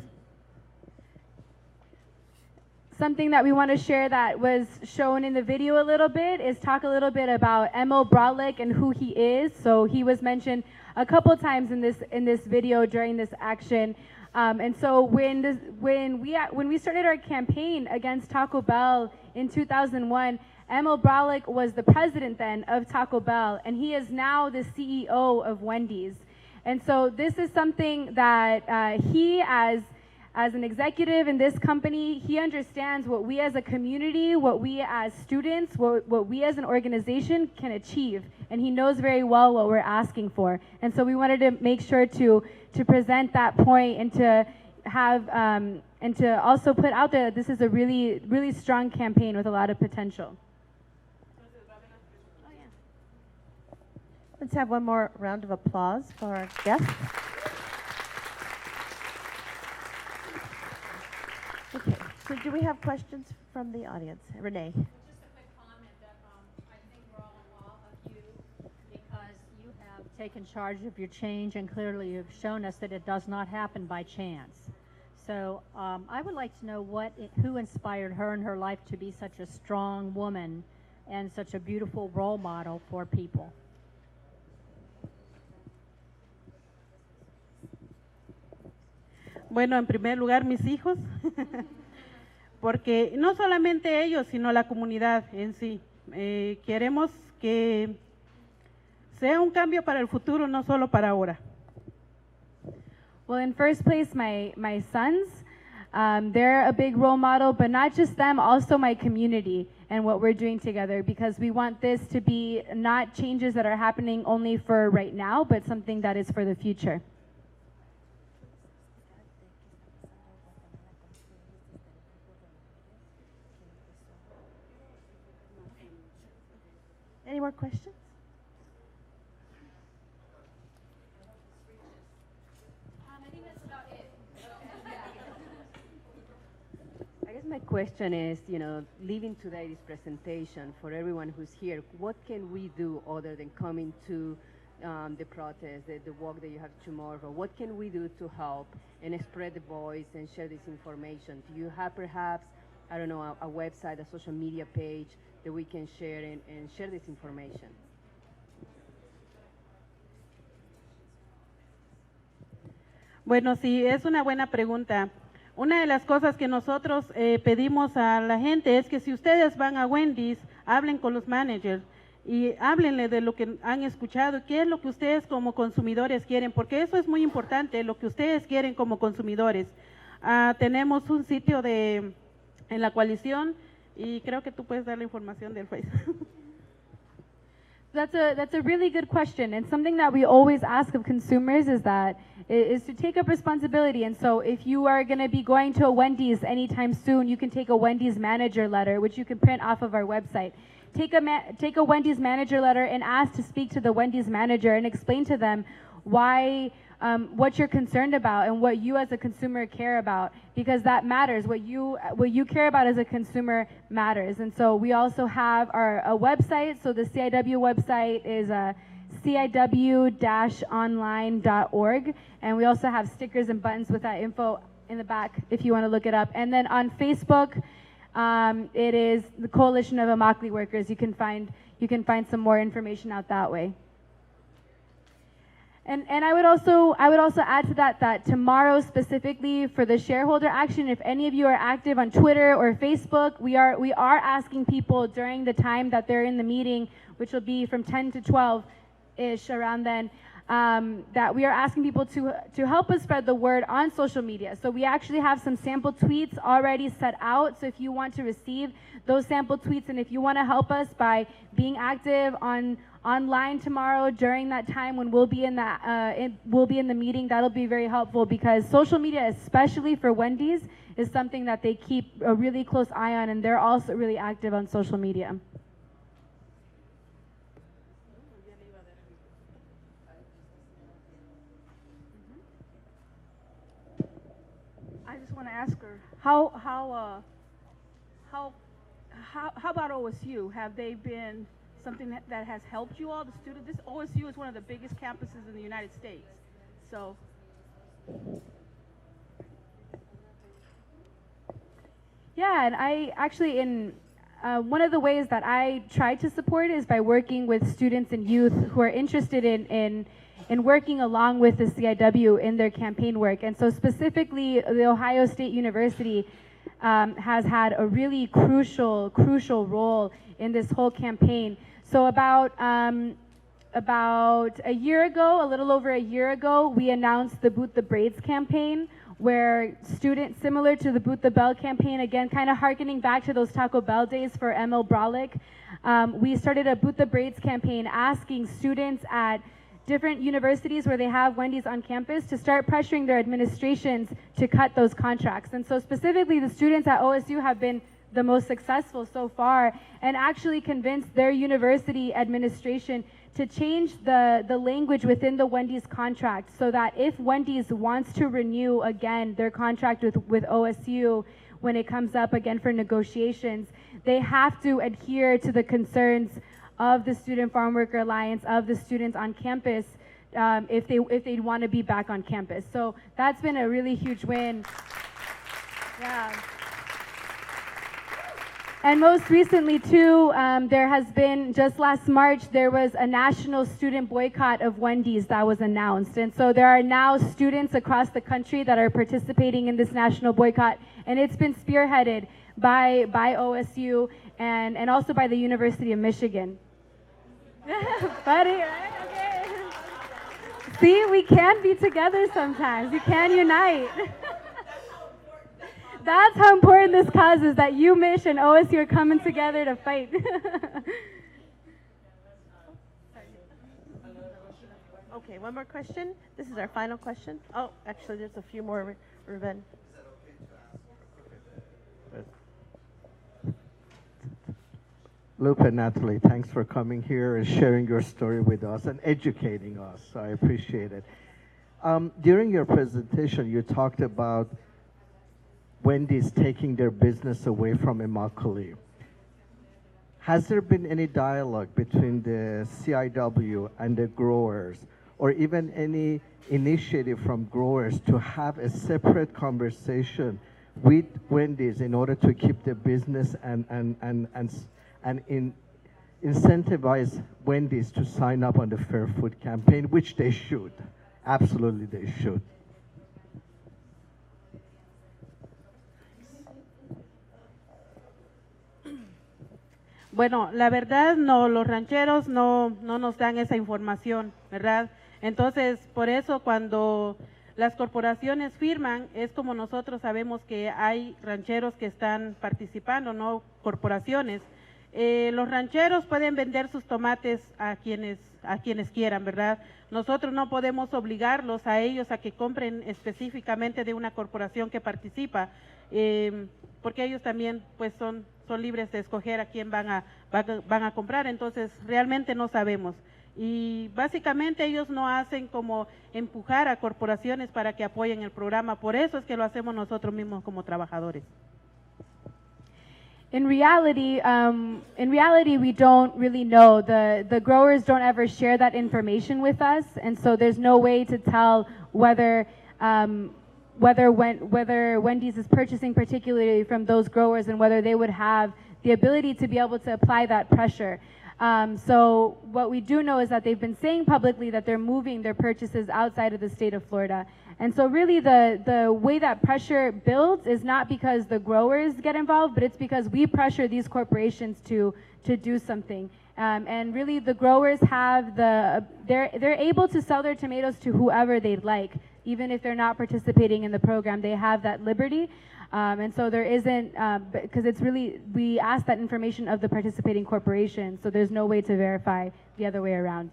[SPEAKER 3] Something that we want to share that was shown in the video a little bit is talk a little bit about Emil Brolick and who he is. So he was mentioned a couple times in this video during this action. And so when we started our campaign against Taco Bell in 2001, Emil Bralick was the president then of Taco Bell, and he is now the CEO of Wendy's. And so this is something that he, as an executive in this company, he understands what we as a community, what we as students, what we as an organization can achieve. And he knows very well what we're asking for. And so we wanted to make sure to present that point and to have and to also put out there that this is a really, really strong campaign with a lot of potential.
[SPEAKER 8] Let's have one more round of applause for our guests. Okay, so do we have questions from the audience? Renee.
[SPEAKER 9] Just a quick comment that I think we're all in awe of you because you have taken charge of your change and clearly you've shown us that it does not happen by chance. So I would like to know who inspired her in her life to be such a strong woman and such a beautiful role model for people.
[SPEAKER 2] Bueno, en primer lugar, mis hijos, porque no solamente ellos, sino la comunidad en sí. Queremos que sea un cambio para el futuro, no solo para ahora.
[SPEAKER 3] Well, in first place, my sons, they're a big role model, but not just them, also my community and what we're doing together, because we want this to be not changes that are happening only for right now, but something that is for the future.
[SPEAKER 8] Any more questions?
[SPEAKER 3] I think that's about it.
[SPEAKER 10] I guess my question is, leaving today's presentation for everyone who's here, what can we do other than coming to the protest, the walk that you have tomorrow? What can we do to help and spread the voice and share this information? Do you have perhaps, I don't know, a website, a social media page that we can share and share this information?
[SPEAKER 2] Bueno, sí, es una buena pregunta. Una de las cosas que nosotros pedimos a la gente es que si ustedes van a Wendy's, hablen con los managers y háblenle de lo que han escuchado, qué es lo que ustedes como consumidores quieren, porque eso es muy importante, lo que ustedes quieren como consumidores. Tenemos un sitio en la coalición y creo que tú puedes dar la información del Facebook.
[SPEAKER 3] That's a really good question, and something that we always ask of consumers is to take up responsibility. And so if you are going to be going to a Wendy's anytime soon, you can take a Wendy's manager letter, which you can print off of our website. Take a Wendy's manager letter and ask to speak to the Wendy's manager and explain to them why what you're concerned about and what you as a consumer care about, because that matters. What you care about as a consumer matters. And so we also have a website. So the CIW website is ciw-online.org, and we also have stickers and buttons with that info in the back if you want to look it up. And then on Facebook, it is the Coalition of Immokalee Workers. You can find some more information out that way. And I would also add to that tomorrow specifically for the shareholder action, if any of you are active on Twitter or Facebook, we are asking people during the time that they're in the meeting, which will be from 10 to 12-ish around then, that we are asking people to help us spread the word on social media. So we actually have some sample tweets already set out. So if you want to receive those sample tweets and if you want to help us by being active online tomorrow during that time when we'll be in the meeting, that'll be very helpful, because social media, especially for Wendy's, is something that they keep a really close eye on, and they're also really active on social media.
[SPEAKER 11] I just want to ask her, how about OSU? Have they been something that has helped you all, the students? This OSU is one of the biggest campuses in the United States. So.
[SPEAKER 3] Yeah, and I actually, one of the ways that I try to support is by working with students and youth who are interested in and working along with the CIW in their campaign work. And so specifically, the Ohio State University has had a really crucial role in this whole campaign. So about a year ago, a little over a year ago, we announced the Boot the Braids campaign, where students, similar to the Boot the Bell campaign, again, kind of hearkening back to those Taco Bell days for ML Brolick, we started a Boot the Braids campaign asking students at different universities where they have Wendy's on campus to start pressuring their administrations to cut those contracts. And so specifically, the students at OSU have been the most successful so far and actually convinced their university administration to change the language within the Wendy's contract so that if Wendy's wants to renew again their contract with OSU when it comes up again for negotiations, they have to adhere to the concerns of the Student Farm Worker Alliance, of the students on campus, if they want to be back on campus. So that's been a really huge win. Yeah. And most recently too, there has been, just last March, there was a national student boycott of Wendy's that was announced. And so there are now students across the country that are participating in this national boycott, and it's been spearheaded by OSU and also by the University of Michigan. Funny, right? Okay. See, we can be together sometimes. We can unite. That's how important this cause is, that you, Mich, and OSU are coming together to fight.
[SPEAKER 8] Okay, one more question. This is our final question. Oh, actually, there's a few more, Ruben.
[SPEAKER 12] Lupe and Natalie, thanks for coming here and sharing your story with us and educating us. I appreciate it. During your presentation, you talked about Wendy's taking their business away from Immokalee. Has there been any dialogue between the CIW and the growers, or even any initiative from growers to have a separate conversation with Wendy's in order to keep the business and incentivize Wendy's to sign up on the Fair Food campaign, which they should. Absolutely, they should.
[SPEAKER 2] Bueno, la verdad, no, los rancheros no nos dan esa información, ¿verdad? Entonces, por eso cuando las corporaciones firman, es como nosotros sabemos que hay rancheros que están participando, no corporaciones. Los rancheros pueden vender sus tomates a quienes quieran, ¿verdad? Nosotros no podemos obligarlos a ellos a que compren específicamente de una corporación que participa, porque ellos también pues son libres de escoger a quién van a comprar. Entonces realmente no sabemos, y básicamente ellos no hacen como empujar a corporaciones para que apoyen el programa. Por eso es que lo hacemos nosotros mismos como trabajadores.
[SPEAKER 3] In reality, we don't really know. The growers don't ever share that information with us, and so there's no way to tell whether Wendy's is purchasing particularly from those growers and whether they would have the ability to be able to apply that pressure. So what we do know is that they've been saying publicly that they're moving their purchases outside of the state of Florida. And so really the way that pressure builds is not because the growers get involved, but it's because we pressure these corporations to do something. And really the growers have they're able to sell their tomatoes to whoever they'd like, even if they're not participating in the program. They have that liberty. And so there isn't, because it's really, we ask that information of the participating corporation, so there's no way to verify the other way around.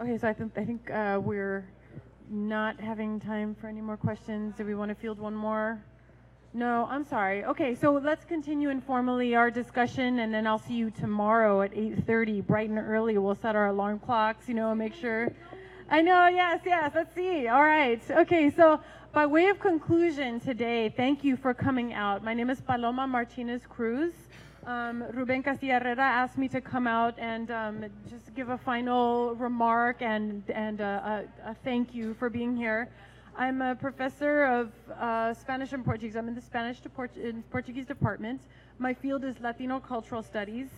[SPEAKER 13] Okay, so I think we're not having time for any more questions. Do we want to field one more? No, I'm sorry. Okay, so let's continue informally our discussion, and then I'll see you tomorrow at 8:30, bright and early. We'll set our alarm clocks, make sure. I know, yes, let's see. All right. Okay, so by way of conclusion today, thank you for coming out. My name is Paloma Martinez Cruz. Ruben Castilla Herrera asked me to come out and just give a final remark and a thank you for being here. I'm a professor of Spanish and Portuguese. I'm in the Spanish and Portuguese department. My field is Latino cultural studies.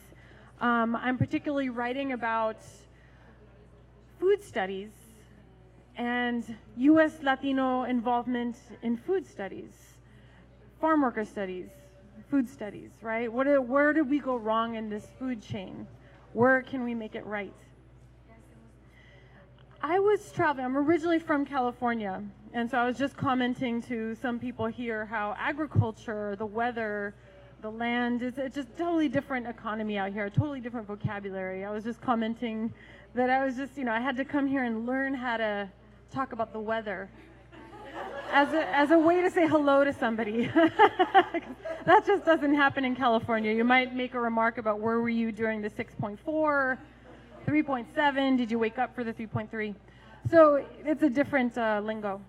[SPEAKER 13] I'm particularly writing about food studies and U.S. Latino involvement in food studies, farm worker studies, food studies, right? Where did we go wrong in this food chain? Where can we make it right? I was traveling, I'm originally from California, and so I was just commenting to some people here how agriculture, the weather, the land, it's just totally different economy out here, a totally different vocabulary. I was just commenting that I was just, I had to come here and learn how to talk about the weather as a way to say hello to somebody. That just doesn't happen in California. You might make a remark about where were you during the 6.4, 3.7, did you wake up for the 3.3? So it's a different lingo.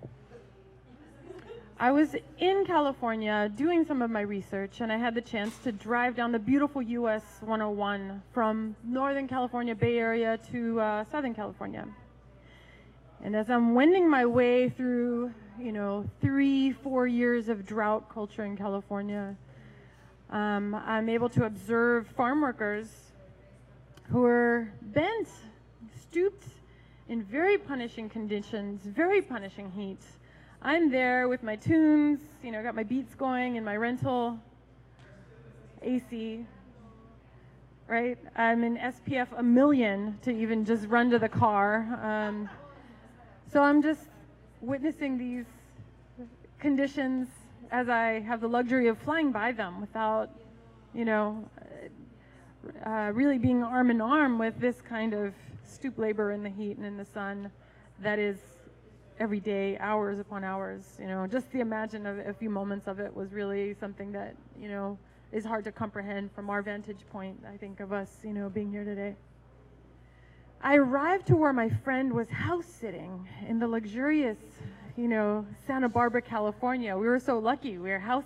[SPEAKER 13] I was in California doing some of my research, and I had the chance to drive down the beautiful US 101 from Northern California Bay Area to Southern California. And as I'm wending my way through, 3-4 years of drought culture in California, I'm able to observe farm workers who are bent, stooped in very punishing conditions, very punishing heat. I'm there with my tunes, got my beats going in my rental, AC, right? I'm in SPF 1,000,000 to even just run to the car. So I'm just witnessing these conditions as I have the luxury of flying by them without, really being arm in arm with this kind of stoop labor in the heat and in the sun that is every day, hours upon hours. Just the imagine of a few moments of it was really something that, is hard to comprehend from our vantage point, I think, of us, being here today. I arrived to where my friend was house sitting in the luxurious, Santa Barbara, California. We were so lucky. We were house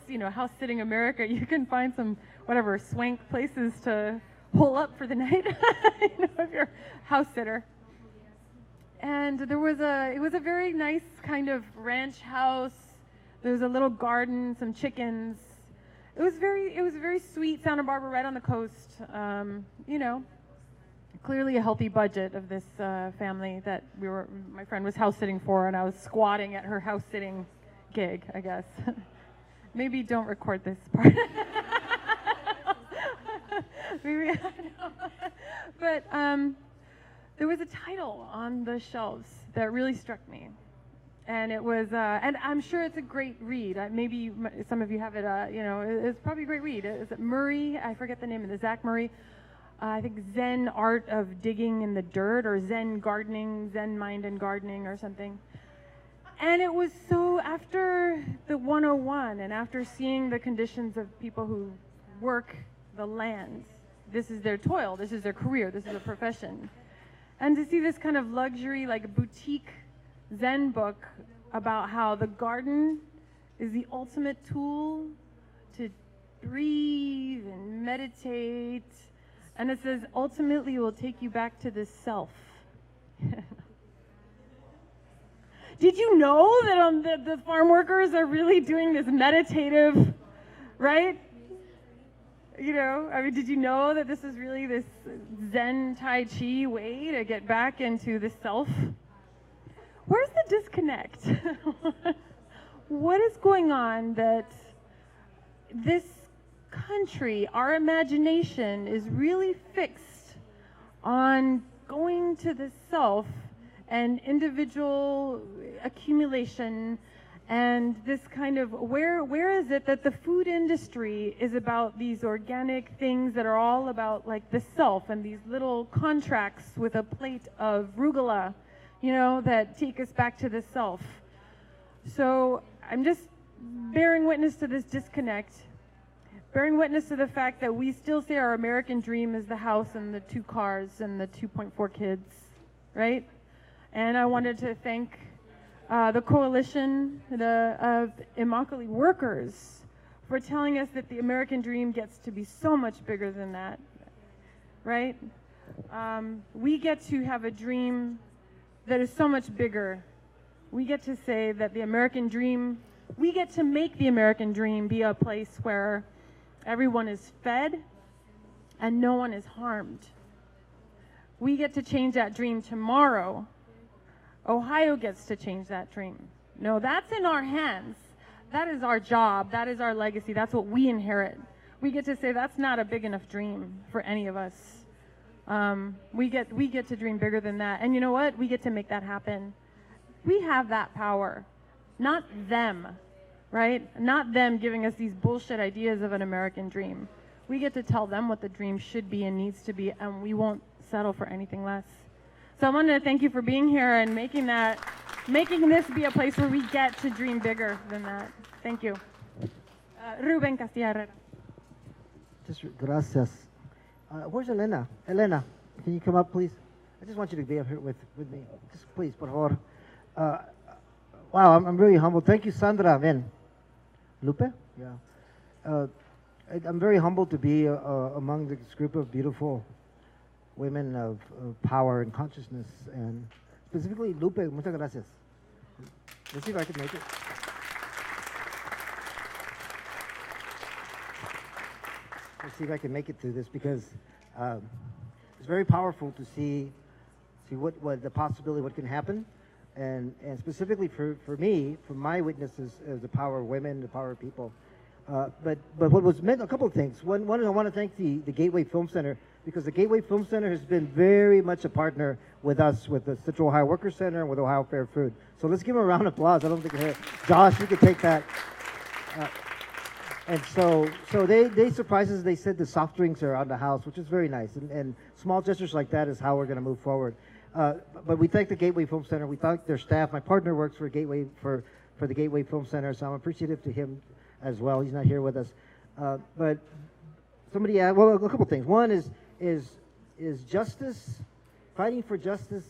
[SPEAKER 13] sitting America. You can find some, swank places to hole up for the night, if you're a house sitter. And it was a very nice kind of ranch house. There was a little garden, some chickens. It was very sweet. Santa Barbara, right on the coast. Clearly a healthy budget of this family that my friend was house sitting for, and I was squatting at her house sitting gig, I guess. Maybe don't record this part. Maybe, I know. But there was a title on the shelves that really struck me. And it was, and I'm sure it's a great read. Maybe some of you have it, it's probably a great read. Is it Murray? I forget the name of it, Zach Murray. I think Zen Art of Digging in the Dirt, or Zen Gardening, Zen Mind and Gardening, or something. And it was so, after the 101, and after seeing the conditions of people who work the land, this is their toil, this is their career, this is a profession. And to see this kind of luxury, like boutique Zen book about how the garden is the ultimate tool to breathe and meditate. And it says, ultimately, it will take you back to the self. Did you know that the farm workers are really doing this meditative, right? Did you know that this is really this Zen Tai Chi way to get back into the self? Where's the disconnect? What is going on that this country, our imagination is really fixed on going to the self and individual accumulation, and this kind of where is it that the food industry is about these organic things that are all about like the self, and these little contracts with a plate of rugula, that take us back to the self. So I'm just bearing witness to this disconnect, bearing witness to the fact that we still say our American dream is the house and the 2 cars and the 2.4 kids, right? And I wanted to thank the coalition of Immokalee workers for telling us that the American dream gets to be so much bigger than that, right? We get to have a dream that is so much bigger. We get to say that the American dream, we get to make the American dream be a place where everyone is fed, and no one is harmed. We get to change that dream tomorrow. Ohio gets to change that dream. No, that's in our hands. That is our job. That is our legacy. That's what we inherit. We get to say that's not a big enough dream for any of us. We get to dream bigger than that. And you know what? We get to make that happen. We have that power, not them, right? Not them giving us these bullshit ideas of an American dream. We get to tell them what the dream should be and needs to be, and we won't settle for anything less. So I wanted to thank you for being here and making this be a place where we get to dream bigger than that. Thank you. Ruben Castilla Herrera.
[SPEAKER 14] Gracias. Where's Elena? Elena, can you come up, please? I just want you to be up here with me. Just please, por favor. Wow, I'm really humbled. Thank you, Sandra. Ven. Lupe? Yeah. I'm very humbled to be among this group of beautiful women of power and consciousness, and specifically Lupe. Muchas gracias. Let's see if I can make it. Let's see if I can make it through this, because it's very powerful to see what the possibility, what can happen, and specifically for me, for my witnesses, is the power of women, the power of people. But what was meant, a couple of things. One is I want to thank the Gateway Film Center, because the Gateway Film Center has been very much a partner with us, with the Central Ohio Workers Center and with Ohio Fair Food. So let's give them a round of applause. I don't think here. Josh, you could take that. And so they surprised us. They said the soft drinks are on the house, which is very nice. And small gestures like that is how we're going to move forward. But we thank the Gateway Film Center. We thank their staff. My partner works for Gateway for the Gateway Film Center, so I'm appreciative to him as well. He's not here with us. But somebody, well, a couple things. One is justice. Fighting for justice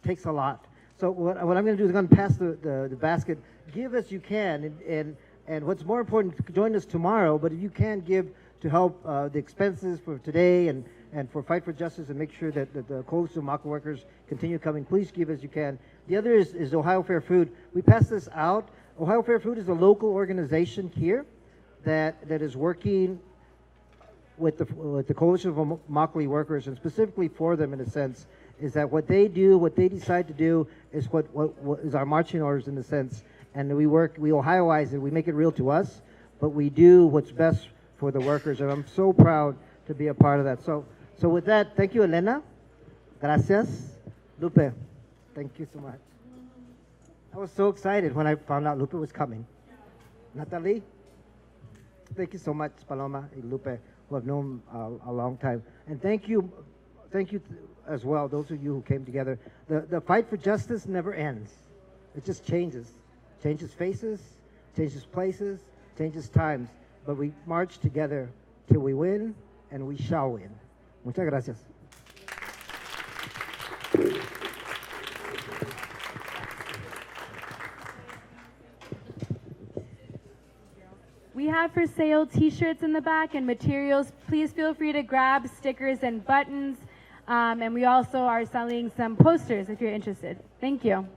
[SPEAKER 14] takes a lot. So what I'm going to do is I'm going to pass the basket. Give as you can, and what's more important, join us tomorrow. But if you can give to help the expenses for today and for Fight for Justice, and make sure that the Coalition of Immokalee Workers continue coming, please give as you can. The other is Ohio Fair Food. We pass this out. Ohio Fair Food is a local organization here that is working with the Coalition of Immokalee Workers, and specifically for them, in a sense, is that what they do, what they decide to do, is what is our marching orders, in a sense. And we Ohioize it, we make it real to us, but we do what's best for the workers, and I'm so proud to be a part of that. So with that, thank you, Elena. Gracias. Lupe, thank you so much. I was so excited when I found out Lupe was coming. Natalie, thank you so much, Paloma and Lupe, who I've known a long time. And thank you as well, those of you who came together. The fight for justice never ends. It just changes. Changes faces, changes places, changes times. But we march together till we win, and we shall win. Muchas gracias.
[SPEAKER 3] We have for sale t-shirts in the back and materials. Please feel free to grab stickers and buttons. And we also are selling some posters if you're interested. Thank you.